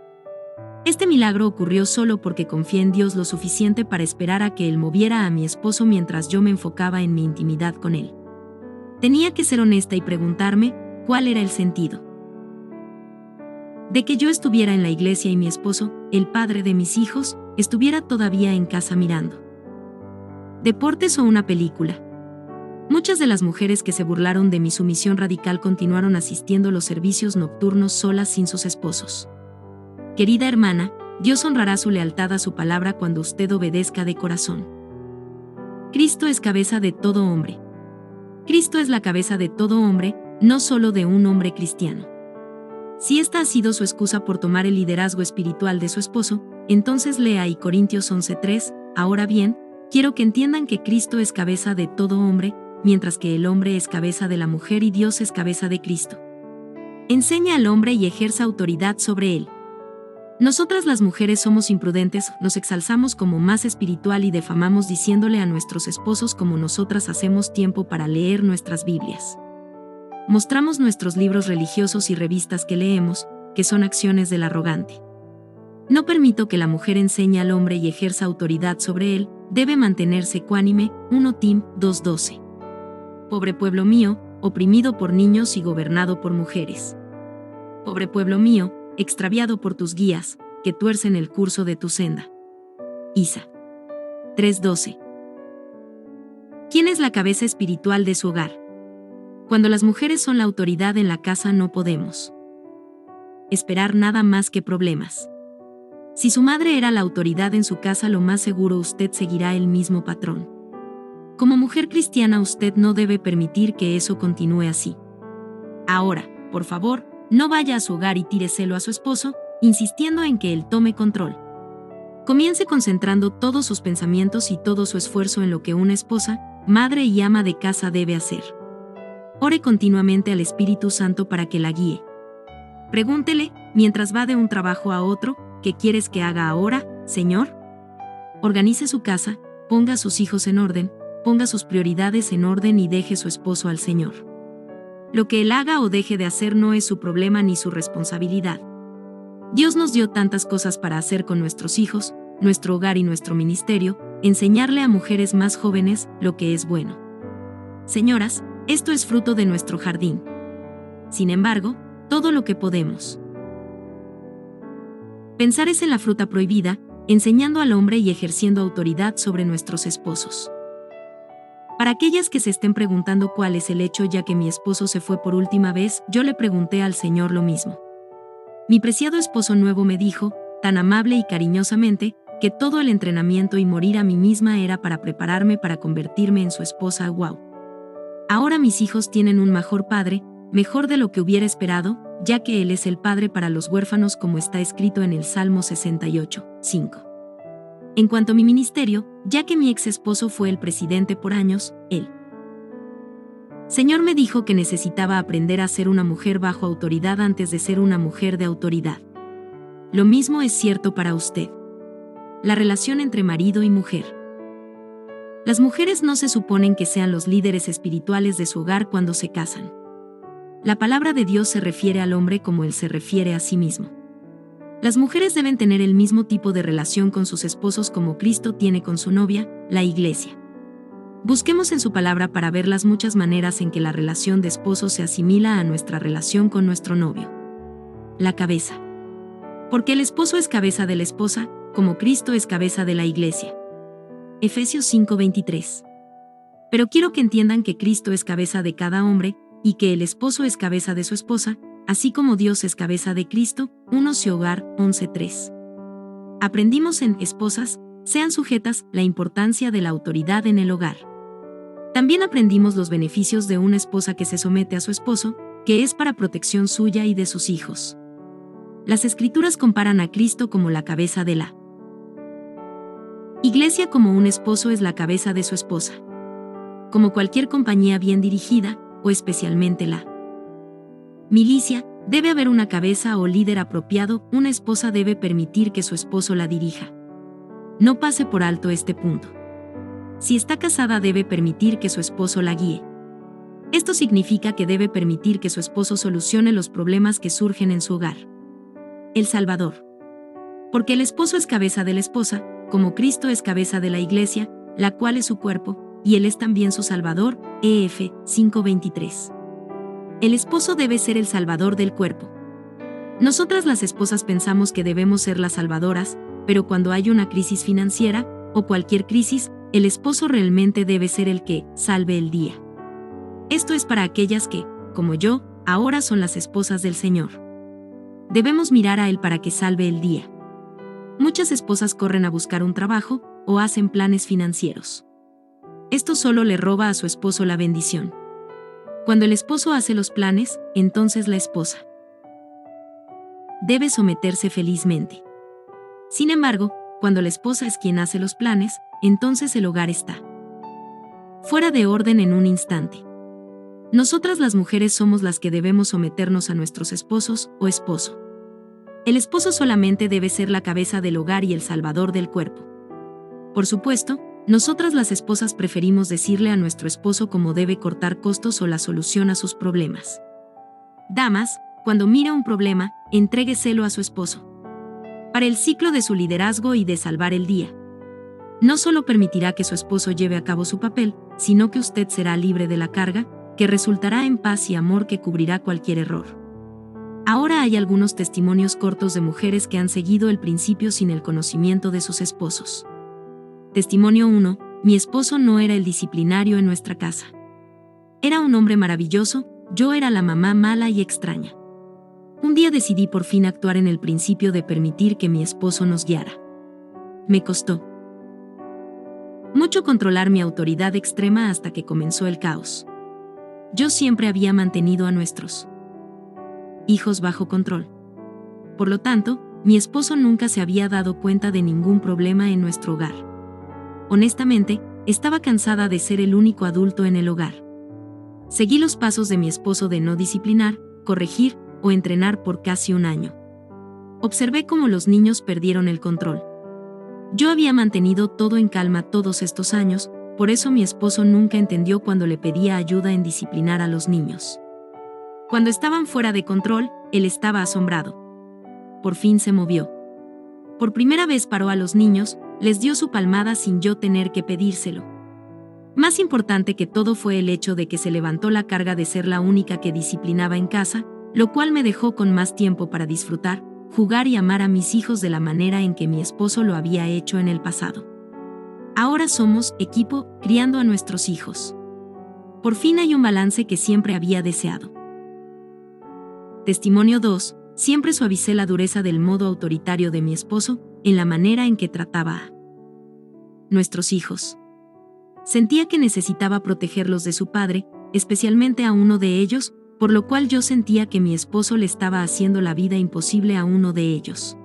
Este milagro ocurrió solo porque confié en Dios lo suficiente para esperar a que Él moviera a mi esposo mientras yo me enfocaba en mi intimidad con Él. Tenía que ser honesta y preguntarme cuál era el sentido de que yo estuviera en la iglesia y mi esposo, el padre de mis hijos, estuviera todavía en casa mirando deportes o una película. Muchas de las mujeres que se burlaron de mi sumisión radical continuaron asistiendo a los servicios nocturnos solas sin sus esposos. Querida hermana, Dios honrará su lealtad a su palabra cuando usted obedezca de corazón. Cristo es cabeza de todo hombre. Cristo es la cabeza de todo hombre, no solo de un hombre cristiano. Si esta ha sido su excusa por tomar el liderazgo espiritual de su esposo, entonces lea ahí Corintios 11:3. Ahora bien, quiero que entiendan que Cristo es cabeza de todo hombre, mientras que el hombre es cabeza de la mujer y Dios es cabeza de Cristo. Enseña al hombre y ejerza autoridad sobre él. Nosotras las mujeres somos imprudentes, nos exalzamos como más espiritual y defamamos diciéndole a nuestros esposos como nosotras hacemos tiempo para leer nuestras Biblias. Mostramos nuestros libros religiosos y revistas que leemos, que son acciones del arrogante. No permito que la mujer enseñe al hombre y ejerza autoridad sobre él, debe mantenerse ecuánime. 1 Tim 2:12. Pobre pueblo mío, oprimido por niños y gobernado por mujeres. Pobre pueblo mío, extraviado por tus guías, que tuercen el curso de tu senda. Isa 3:12. ¿Quién es la cabeza espiritual de su hogar? Cuando las mujeres son la autoridad en la casa no podemos esperar nada más que problemas. Si su madre era la autoridad en su casa, lo más seguro usted seguirá el mismo patrón. Como mujer cristiana usted no debe permitir que eso continúe así. Ahora, por favor, no vaya a su hogar y tíreselo a su esposo, insistiendo en que él tome control. Comience concentrando todos sus pensamientos y todo su esfuerzo en lo que una esposa, madre y ama de casa debe hacer. Ore continuamente al Espíritu Santo para que la guíe. Pregúntele, mientras va de un trabajo a otro, ¿qué quieres que haga ahora, Señor? Organice su casa, ponga a sus hijos en orden, ponga sus prioridades en orden y deje su esposo al Señor. Lo que él haga o deje de hacer no es su problema ni su responsabilidad. Dios nos dio tantas cosas para hacer con nuestros hijos, nuestro hogar y nuestro ministerio, enseñarle a mujeres más jóvenes lo que es bueno. Señoras, esto es fruto de nuestro jardín. Sin embargo, todo lo que podemos pensar es en la fruta prohibida, enseñando al hombre y ejerciendo autoridad sobre nuestros esposos. Para aquellas que se estén preguntando cuál es el hecho ya que mi esposo se fue por última vez, yo le pregunté al Señor lo mismo. Mi preciado esposo nuevo me dijo, tan amable y cariñosamente, que todo el entrenamiento y morir a mí misma era para prepararme para convertirme en su esposa. ¡Wow! Ahora mis hijos tienen un mejor padre, mejor de lo que hubiera esperado, ya que Él es el padre para los huérfanos como está escrito en el Salmo 68:5. En cuanto a mi ministerio, ya que mi ex esposo fue el presidente por años, el Señor me dijo que necesitaba aprender a ser una mujer bajo autoridad antes de ser una mujer de autoridad. Lo mismo es cierto para usted. La relación entre marido y mujer. Las mujeres no se suponen que sean los líderes espirituales de su hogar cuando se casan. La palabra de Dios se refiere al hombre como él se refiere a sí mismo. Las mujeres deben tener el mismo tipo de relación con sus esposos como Cristo tiene con su novia, la Iglesia. Busquemos en su palabra para ver las muchas maneras en que la relación de esposo se asimila a nuestra relación con nuestro novio. La cabeza. Porque el esposo es cabeza de la esposa, como Cristo es cabeza de la Iglesia. Efesios 5:23. Pero quiero que entiendan que Cristo es cabeza de cada hombre, y que el esposo es cabeza de su esposa, así como Dios es cabeza de Cristo. 1 Hogar 11:3. Aprendimos en Esposas, sean sujetas, la importancia de la autoridad en el hogar. También aprendimos los beneficios de una esposa que se somete a su esposo, que es para protección suya y de sus hijos. Las Escrituras comparan a Cristo como la cabeza de la Iglesia, como un esposo es la cabeza de su esposa. Como cualquier compañía bien dirigida, o especialmente la milicia, debe haber una cabeza o líder apropiado. Una esposa debe permitir que su esposo la dirija. No pase por alto este punto. Si está casada, debe permitir que su esposo la guíe. Esto significa que debe permitir que su esposo solucione los problemas que surgen en su hogar. El Salvador. Porque el esposo es cabeza de la esposa, como Cristo es cabeza de la Iglesia, la cual es su cuerpo, y Él es también su Salvador. Ef. 5:23. El esposo debe ser el salvador del cuerpo. Nosotras las esposas pensamos que debemos ser las salvadoras, pero cuando hay una crisis financiera, o cualquier crisis, el esposo realmente debe ser el que salve el día. Esto es para aquellas que, como yo, ahora son las esposas del Señor. Debemos mirar a Él para que salve el día. Muchas esposas corren a buscar un trabajo, o hacen planes financieros. Esto solo le roba a su esposo la bendición. Cuando el esposo hace los planes, entonces la esposa debe someterse felizmente. Sin embargo, cuando la esposa es quien hace los planes, entonces el hogar está fuera de orden en un instante. Nosotras las mujeres somos las que debemos someternos a nuestros esposos o esposo. El esposo solamente debe ser la cabeza del hogar y el salvador del cuerpo. Por supuesto, nosotras las esposas preferimos decirle a nuestro esposo cómo debe cortar costos o la solución a sus problemas. Damas, cuando mire un problema, entrégueselo a su esposo. Para el ciclo de su liderazgo y de salvar el día. No solo permitirá que su esposo lleve a cabo su papel, sino que usted será libre de la carga, que resultará en paz y amor que cubrirá cualquier error. Ahora hay algunos testimonios cortos de mujeres que han seguido el principio sin el conocimiento de sus esposos. Testimonio 1. Mi esposo no era el disciplinario en nuestra casa. Era un hombre maravilloso, yo era la mamá mala y extraña. Un día decidí por fin actuar en el principio de permitir que mi esposo nos guiara. Me costó mucho controlar mi autoridad extrema hasta que comenzó el caos. Yo siempre había mantenido a nuestros hijos bajo control. Por lo tanto, mi esposo nunca se había dado cuenta de ningún problema en nuestro hogar. Honestamente, estaba cansada de ser el único adulto en el hogar. Seguí los pasos de mi esposo de no disciplinar, corregir o entrenar por casi un año. Observé cómo los niños perdieron el control. Yo había mantenido todo en calma todos estos años, por eso mi esposo nunca entendió cuando le pedía ayuda en disciplinar a los niños. Cuando estaban fuera de control, él estaba asombrado. Por fin se movió. Por primera vez paró a los niños, les dio su palmada sin yo tener que pedírselo. Más importante que todo fue el hecho de que se levantó la carga de ser la única que disciplinaba en casa, lo cual me dejó con más tiempo para disfrutar, jugar y amar a mis hijos de la manera en que mi esposo lo había hecho en el pasado. Ahora somos equipo, criando a nuestros hijos. Por fin hay un balance que siempre había deseado. Testimonio 2. Siempre suavicé la dureza del modo autoritario de mi esposo, en la manera en que trataba a nuestros hijos. Sentía que necesitaba protegerlos de su padre, especialmente a uno de ellos, por lo cual yo sentía que mi esposo le estaba haciendo la vida imposible a uno de ellos.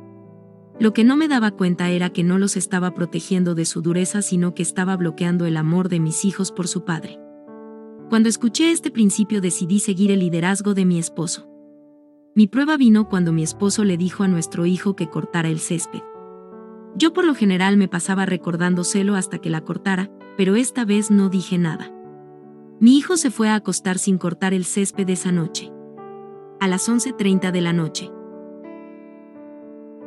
Lo que no me daba cuenta era que no los estaba protegiendo de su dureza, sino que estaba bloqueando el amor de mis hijos por su padre. Cuando escuché este principio decidí seguir el liderazgo de mi esposo. mi prueba vino cuando mi esposo le dijo a nuestro hijo que cortara el césped. Yo por lo general me pasaba recordándoselo hasta que la cortara, pero esta vez no dije nada. Mi hijo se fue a acostar sin cortar el césped esa noche. A las 11:30 de la noche.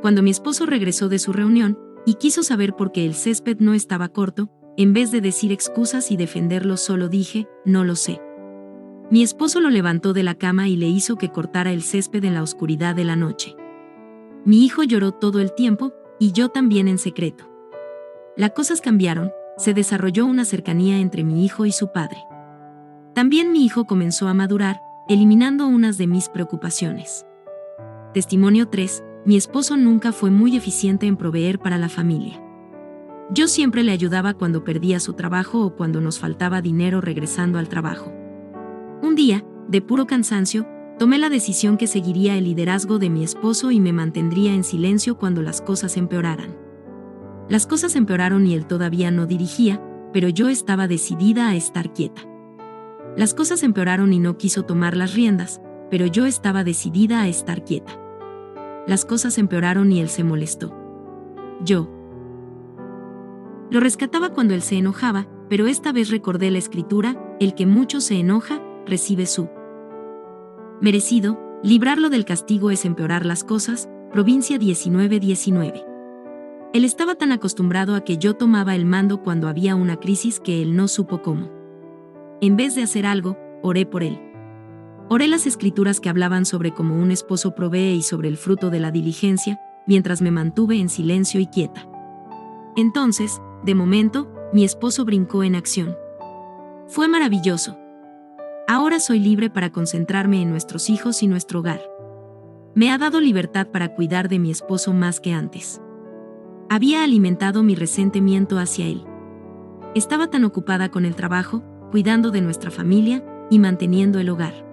Cuando mi esposo regresó de su reunión y quiso saber por qué el césped no estaba corto, en vez de decir excusas y defenderlo, solo dije, no lo sé. Mi esposo lo levantó de la cama y le hizo que cortara el césped en la oscuridad de la noche. Mi hijo lloró todo el tiempo, y yo también en secreto. Las cosas cambiaron, se desarrolló una cercanía entre mi hijo y su padre. También mi hijo comenzó a madurar, eliminando unas de mis preocupaciones. Testimonio 3. Mi esposo nunca fue muy eficiente en proveer para la familia. Yo siempre le ayudaba cuando perdía su trabajo o cuando nos faltaba dinero regresando al trabajo. Un día, de puro cansancio, tomé la decisión que seguiría el liderazgo de mi esposo y me mantendría en silencio cuando las cosas empeoraran. Las cosas empeoraron y él todavía no dirigía, pero yo estaba decidida a estar quieta. Las cosas empeoraron y no quiso tomar las riendas, pero yo estaba decidida a estar quieta. Las cosas empeoraron y él se molestó. Yo lo rescataba cuando él se enojaba, pero esta vez recordé la escritura, el que mucho se enoja, recibe su merecido, librarlo del castigo es empeorar las cosas, Provincia 19:19. Él estaba tan acostumbrado a que yo tomaba el mando cuando había una crisis que él no supo cómo. En vez de hacer algo, oré por él. Oré las escrituras que hablaban sobre cómo un esposo provee y sobre el fruto de la diligencia, mientras me mantuve en silencio y quieta. Entonces, de momento, mi esposo brincó en acción. Fue maravilloso. Ahora soy libre para concentrarme en nuestros hijos y nuestro hogar. Me ha dado libertad para cuidar de mi esposo más que antes. Había alimentado mi resentimiento hacia él. Estaba tan ocupada con el trabajo, cuidando de nuestra familia y manteniendo el hogar.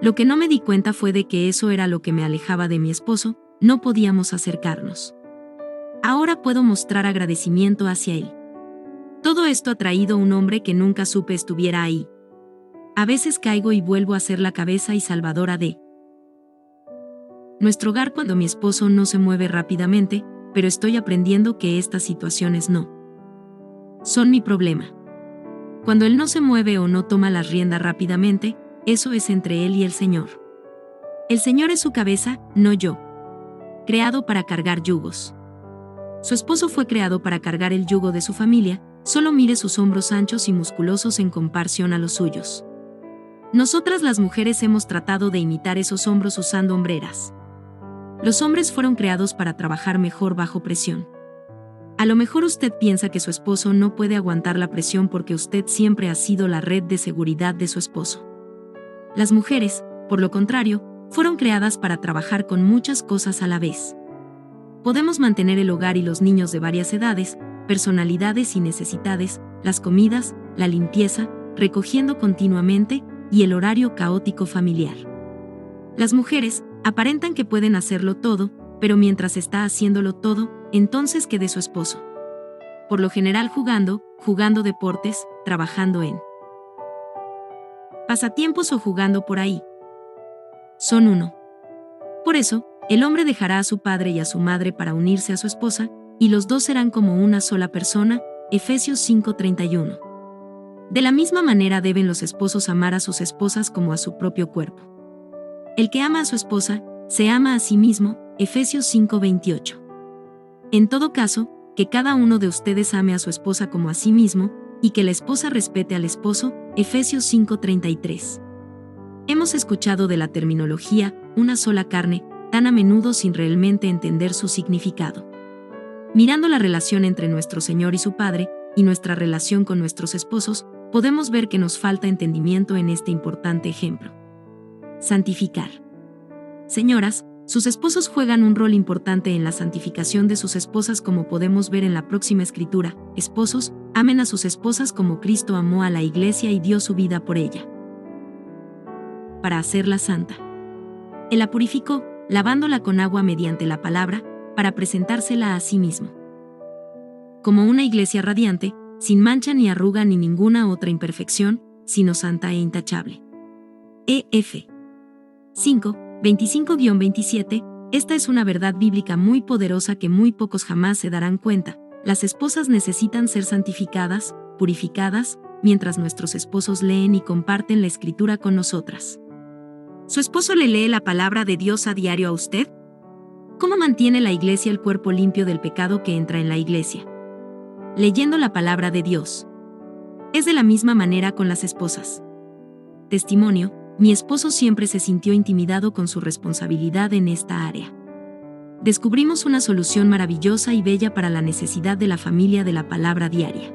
Lo que no me di cuenta fue de que eso era lo que me alejaba de mi esposo, no podíamos acercarnos. Ahora puedo mostrar agradecimiento hacia él. Todo esto ha traído un hombre que nunca supe estuviera ahí. A veces caigo y vuelvo a ser la cabeza y salvadora de nuestro hogar cuando mi esposo no se mueve rápidamente, pero estoy aprendiendo que estas situaciones no son mi problema. Cuando él no se mueve o no toma las riendas rápidamente, eso es entre él y el Señor. El Señor es su cabeza, no yo. Creado para cargar yugos. Su esposo fue creado para cargar el yugo de su familia, solo mire sus hombros anchos y musculosos en comparación a los suyos. Nosotras las mujeres hemos tratado de imitar esos hombros usando hombreras. Los hombres fueron creados para trabajar mejor bajo presión. A lo mejor usted piensa que su esposo no puede aguantar la presión porque usted siempre ha sido la red de seguridad de su esposo. Las mujeres, por lo contrario, fueron creadas para trabajar con muchas cosas a la vez. Podemos mantener el hogar y los niños de varias edades, personalidades y necesidades, las comidas, la limpieza, recogiendo continuamente, y el horario caótico familiar. Las mujeres aparentan que pueden hacerlo todo, pero mientras está haciéndolo todo, entonces ¿qué de su esposo? Por lo general jugando deportes, trabajando en pasatiempos o jugando por ahí. Son uno. Por eso, el hombre dejará a su padre y a su madre para unirse a su esposa, y los dos serán como una sola persona, Efesios 5:31. De la misma manera deben los esposos amar a sus esposas como a su propio cuerpo. El que ama a su esposa, se ama a sí mismo, Efesios 5:28. En todo caso, que cada uno de ustedes ame a su esposa como a sí mismo, y que la esposa respete al esposo, Efesios 5:33. Hemos escuchado de la terminología, una sola carne, tan a menudo sin realmente entender su significado. Mirando la relación entre nuestro Señor y su Padre, y nuestra relación con nuestros esposos, podemos ver que nos falta entendimiento en este importante ejemplo. Santificar. Señoras, sus esposos juegan un rol importante en la santificación de sus esposas como podemos ver en la próxima escritura. Esposos, amen a sus esposas como Cristo amó a la iglesia y dio su vida por ella. Para hacerla santa. Él la purificó, lavándola con agua mediante la palabra, para presentársela a sí mismo. Como una iglesia radiante, sin mancha ni arruga ni ninguna otra imperfección, sino santa e intachable. E.F. 5. 25-27, esta es una verdad bíblica muy poderosa que muy pocos jamás se darán cuenta. Las esposas necesitan ser santificadas, purificadas, mientras nuestros esposos leen y comparten la escritura con nosotras. ¿Su esposo le lee la palabra de Dios a diario a usted? ¿Cómo mantiene la iglesia el cuerpo limpio del pecado que entra en la iglesia? Leyendo la palabra de Dios. Es de la misma manera con las esposas. Testimonio: mi esposo siempre se sintió intimidado con su responsabilidad en esta área. Descubrimos una solución maravillosa y bella para la necesidad de la familia de la palabra diaria.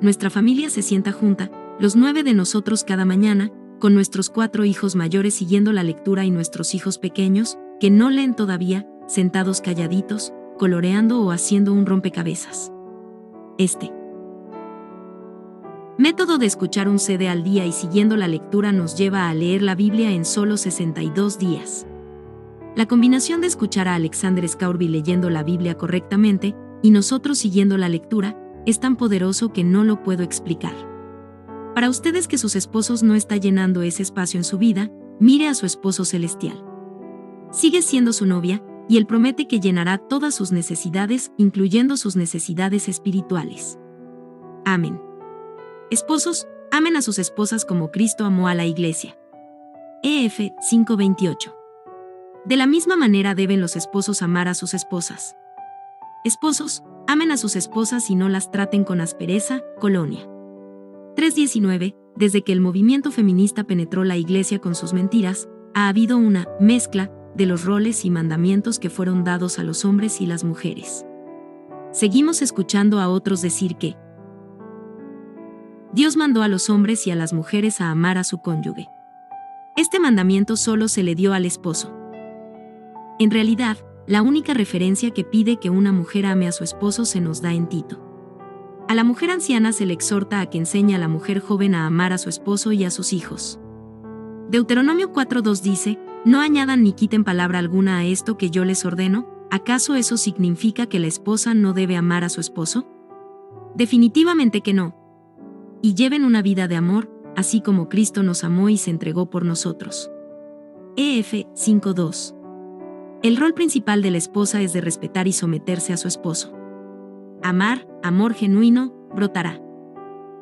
Nuestra familia se sienta junta, los 9 de nosotros cada mañana, con nuestros 4 hijos mayores siguiendo la lectura y nuestros hijos pequeños, que no leen todavía, sentados calladitos, coloreando o haciendo un rompecabezas. Este método de escuchar un CD al día y siguiendo la lectura nos lleva a leer la Biblia en solo 62 días. La combinación de escuchar a Alexander Scourby leyendo la Biblia correctamente y nosotros siguiendo la lectura es tan poderoso que no lo puedo explicar. Para ustedes que sus esposos no está llenando ese espacio en su vida, mire a su esposo celestial. Sigue siendo su novia, y él promete que llenará todas sus necesidades, incluyendo sus necesidades espirituales. Amén. Esposos, amen a sus esposas como Cristo amó a la iglesia. EF 5:28. De la misma manera deben los esposos amar a sus esposas. Esposos, amen a sus esposas y no las traten con aspereza. Colonia 3:19. Desde que el movimiento feminista penetró la iglesia con sus mentiras, ha habido una mezcla de los roles y mandamientos que fueron dados a los hombres y las mujeres. Seguimos escuchando a otros decir que Dios mandó a los hombres y a las mujeres a amar a su cónyuge. Este mandamiento solo se le dio al esposo. En realidad, la única referencia que pide que una mujer ame a su esposo se nos da en Tito. A la mujer anciana se le exhorta a que enseñe a la mujer joven a amar a su esposo y a sus hijos. Deuteronomio 4:2 dice: no añadan ni quiten palabra alguna a esto que yo les ordeno. ¿Acaso eso significa que la esposa no debe amar a su esposo? Definitivamente que no. Y lleven una vida de amor, así como Cristo nos amó y se entregó por nosotros. EF 5:2. El rol principal de la esposa es de respetar y someterse a su esposo. Amar, amor genuino, brotará.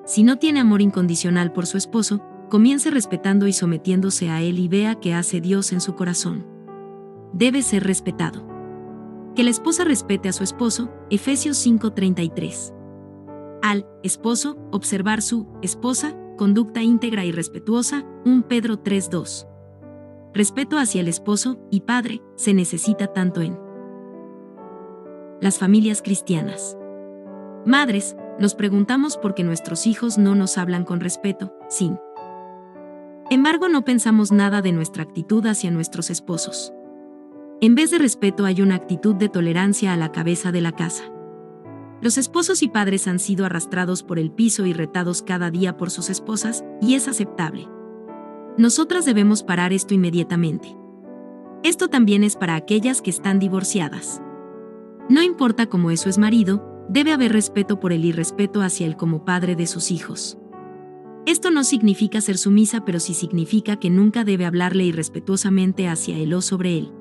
Si no tiene amor incondicional por su esposo, comience respetando y sometiéndose a él y vea qué hace Dios en su corazón. Debe ser respetado. Que la esposa respete a su esposo, Efesios 5:33. Al esposo, observar su esposa, conducta íntegra y respetuosa, 1 Pedro 3:2. Respeto hacia el esposo y padre se necesita tanto en las familias cristianas. Madres, nos preguntamos por qué nuestros hijos no nos hablan con respeto, sin embargo no pensamos nada de nuestra actitud hacia nuestros esposos. En vez de respeto hay una actitud de tolerancia a la cabeza de la casa. Los esposos y padres han sido arrastrados por el piso y retados cada día por sus esposas, y es aceptable. Nosotras debemos parar esto inmediatamente. Esto también es para aquellas que están divorciadas. No importa cómo es su marido, debe haber respeto por él y respeto hacia él como padre de sus hijos. Esto no significa ser sumisa, pero sí significa que nunca debe hablarle irrespetuosamente hacia él o sobre él.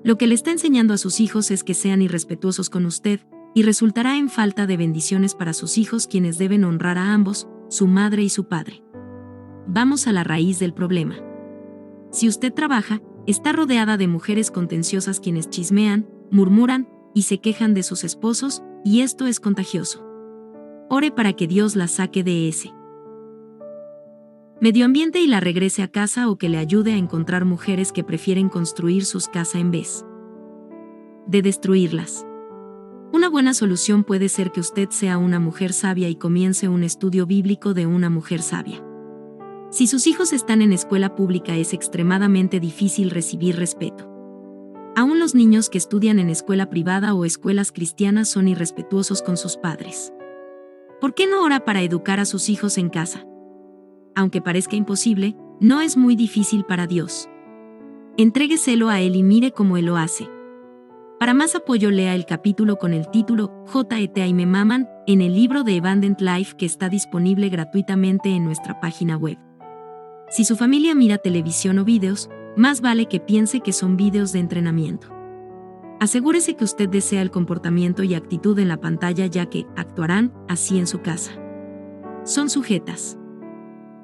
Lo que le está enseñando a sus hijos es que sean irrespetuosos con usted, y resultará en falta de bendiciones para sus hijos, quienes deben honrar a ambos, su madre y su padre. Vamos a la raíz del problema. Si usted trabaja, está rodeada de mujeres contenciosas quienes chismean, murmuran y se quejan de sus esposos, y esto es contagioso. Ore para que Dios la saque de ese medio ambiente y la regrese a casa, o que le ayude a encontrar mujeres que prefieren construir sus casas en vez de destruirlas. Una buena solución puede ser que usted sea una mujer sabia y comience un estudio bíblico de una mujer sabia. Si sus hijos están en escuela pública es extremadamente difícil recibir respeto. Aún los niños que estudian en escuela privada o escuelas cristianas son irrespetuosos con sus padres. ¿Por qué no ora para educar a sus hijos en casa? Aunque parezca imposible, no es muy difícil para Dios. Entrégueselo a Él y mire cómo Él lo hace. Para más apoyo lea el capítulo con el título J.E.T. y me maman en el libro de Abundant Life, que está disponible gratuitamente en nuestra página web. Si su familia mira televisión o videos, más vale que piense que son vídeos de entrenamiento. Asegúrese que usted desea el comportamiento y actitud en la pantalla, ya que actuarán así en su casa. Son sujetas.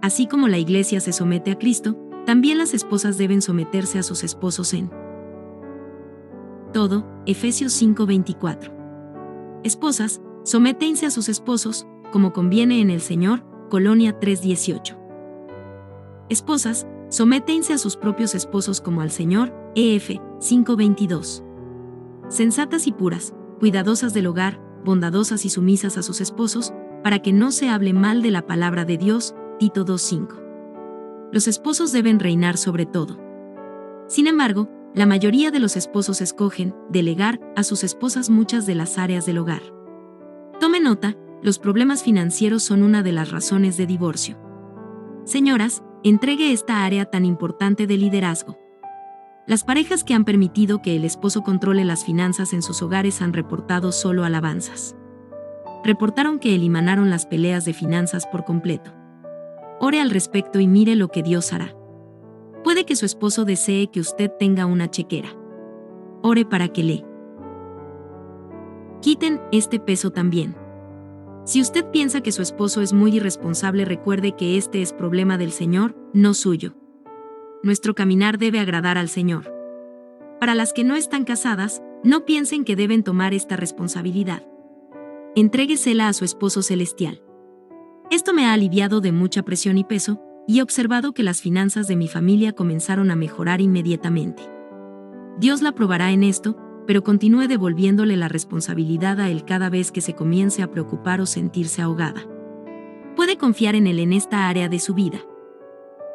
Así como la Iglesia se somete a Cristo, también las esposas deben someterse a sus esposos en todo. Efesios 5:24. Esposas, sométense a sus esposos, como conviene en el Señor. Colonia 3:18. Esposas, sométense a sus propios esposos como al Señor. EF 5:22. Sensatas y puras, cuidadosas del hogar, bondadosas y sumisas a sus esposos, para que no se hable mal de la palabra de Dios. Tito 2:5. Los esposos deben reinar sobre todo. Sin embargo, la mayoría de los esposos escogen delegar a sus esposas muchas de las áreas del hogar. Tome nota, los problemas financieros son una de las razones de divorcio. Señoras, entregue esta área tan importante de liderazgo. Las parejas que han permitido que el esposo controle las finanzas en sus hogares han reportado solo alabanzas. Reportaron que eliminaron las peleas de finanzas por completo. Ore al respecto y mire lo que Dios hará. Puede que su esposo desee que usted tenga una chequera. Ore para que le quiten este peso también. Si usted piensa que su esposo es muy irresponsable, recuerde que este es problema del Señor, no suyo. Nuestro caminar debe agradar al Señor. Para las que no están casadas, no piensen que deben tomar esta responsabilidad. Entréguesela a su esposo celestial. Esto me ha aliviado de mucha presión y peso, y he observado que las finanzas de mi familia comenzaron a mejorar inmediatamente. Dios la probará en esto, pero continúe devolviéndole la responsabilidad a Él cada vez que se comience a preocupar o sentirse ahogada. Puede confiar en Él en esta área de su vida.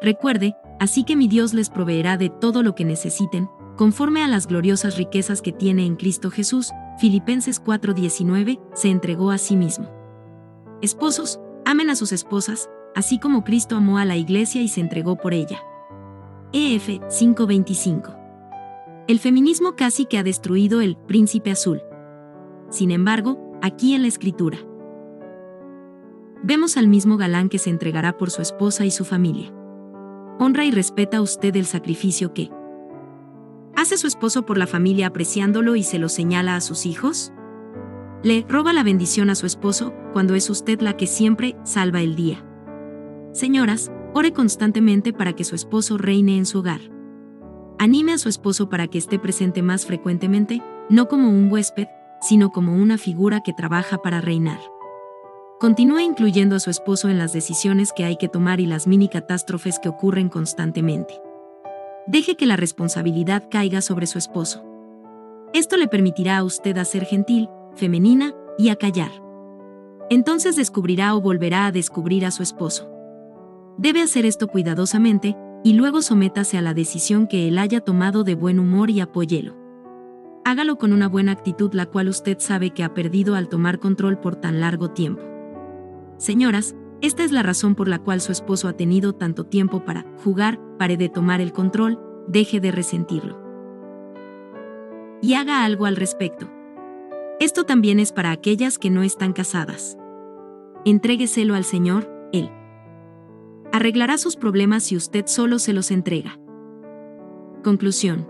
Recuerde, así que mi Dios les proveerá de todo lo que necesiten, conforme a las gloriosas riquezas que tiene en Cristo Jesús. Filipenses 4:19, se entregó a sí mismo. Esposos, amen a sus esposas, así como Cristo amó a la Iglesia y se entregó por ella. EF 5:25. El feminismo casi que ha destruido el príncipe azul. Sin embargo, aquí en la Escritura, vemos al mismo galán que se entregará por su esposa y su familia. ¿Honra y respeta usted el sacrificio que hace su esposo por la familia, apreciándolo y se lo señala a sus hijos? ¿Le roba la bendición a su esposo cuando es usted la que siempre salva el día? Señoras, ore constantemente para que su esposo reine en su hogar. Anime a su esposo para que esté presente más frecuentemente, no como un huésped, sino como una figura que trabaja para reinar. Continúe incluyendo a su esposo en las decisiones que hay que tomar y las mini catástrofes que ocurren constantemente. Deje que la responsabilidad caiga sobre su esposo. Esto le permitirá a usted a ser gentil, femenina y a callar. Entonces descubrirá o volverá a descubrir a su esposo. Debe hacer esto cuidadosamente, y luego sométase a la decisión que él haya tomado de buen humor y apóyelo. Hágalo con una buena actitud, la cual usted sabe que ha perdido al tomar control por tan largo tiempo. Señoras, esta es la razón por la cual su esposo ha tenido tanto tiempo para jugar. Pare de tomar el control, deje de resentirlo. Y haga algo al respecto. Esto también es para aquellas que no están casadas. Entrégueselo al Señor, Él arreglará sus problemas si usted solo se los entrega. Conclusión.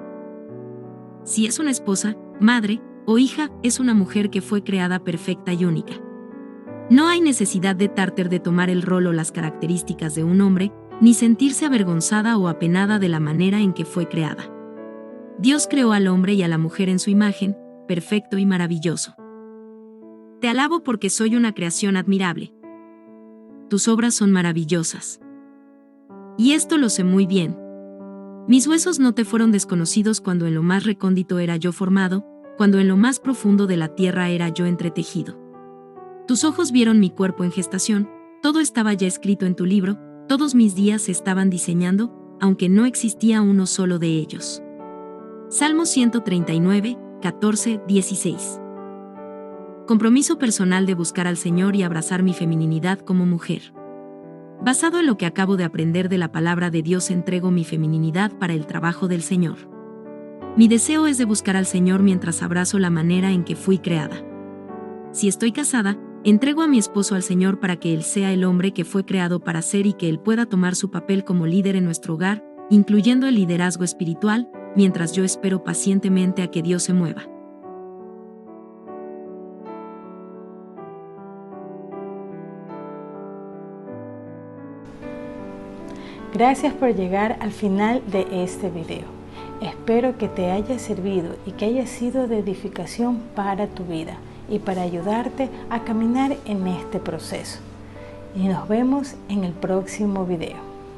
Si es una esposa, madre o hija, es una mujer que fue creada perfecta y única. No hay necesidad de tratar de tomar el rol o las características de un hombre, ni sentirse avergonzada o apenada de la manera en que fue creada. Dios creó al hombre y a la mujer en su imagen, perfecto y maravilloso. Te alabo porque soy una creación admirable. Tus obras son maravillosas. Y esto lo sé muy bien. Mis huesos no te fueron desconocidos cuando en lo más recóndito era yo formado, cuando en lo más profundo de la tierra era yo entretejido. Tus ojos vieron mi cuerpo en gestación, todo estaba ya escrito en tu libro, todos mis días se estaban diseñando, aunque no existía uno solo de ellos. Salmo 139, 14, 16. Compromiso personal de buscar al Señor y abrazar mi feminidad como mujer. Basado en lo que acabo de aprender de la palabra de Dios, entrego mi feminidad para el trabajo del Señor. Mi deseo es de buscar al Señor mientras abrazo la manera en que fui creada. Si estoy casada, entrego a mi esposo al Señor para que Él sea el hombre que fue creado para ser y que Él pueda tomar su papel como líder en nuestro hogar, incluyendo el liderazgo espiritual, mientras yo espero pacientemente a que Dios se mueva. Gracias por llegar al final de este video. Espero que te haya servido y que haya sido de edificación para tu vida y para ayudarte a caminar en este proceso. Y nos vemos en el próximo video.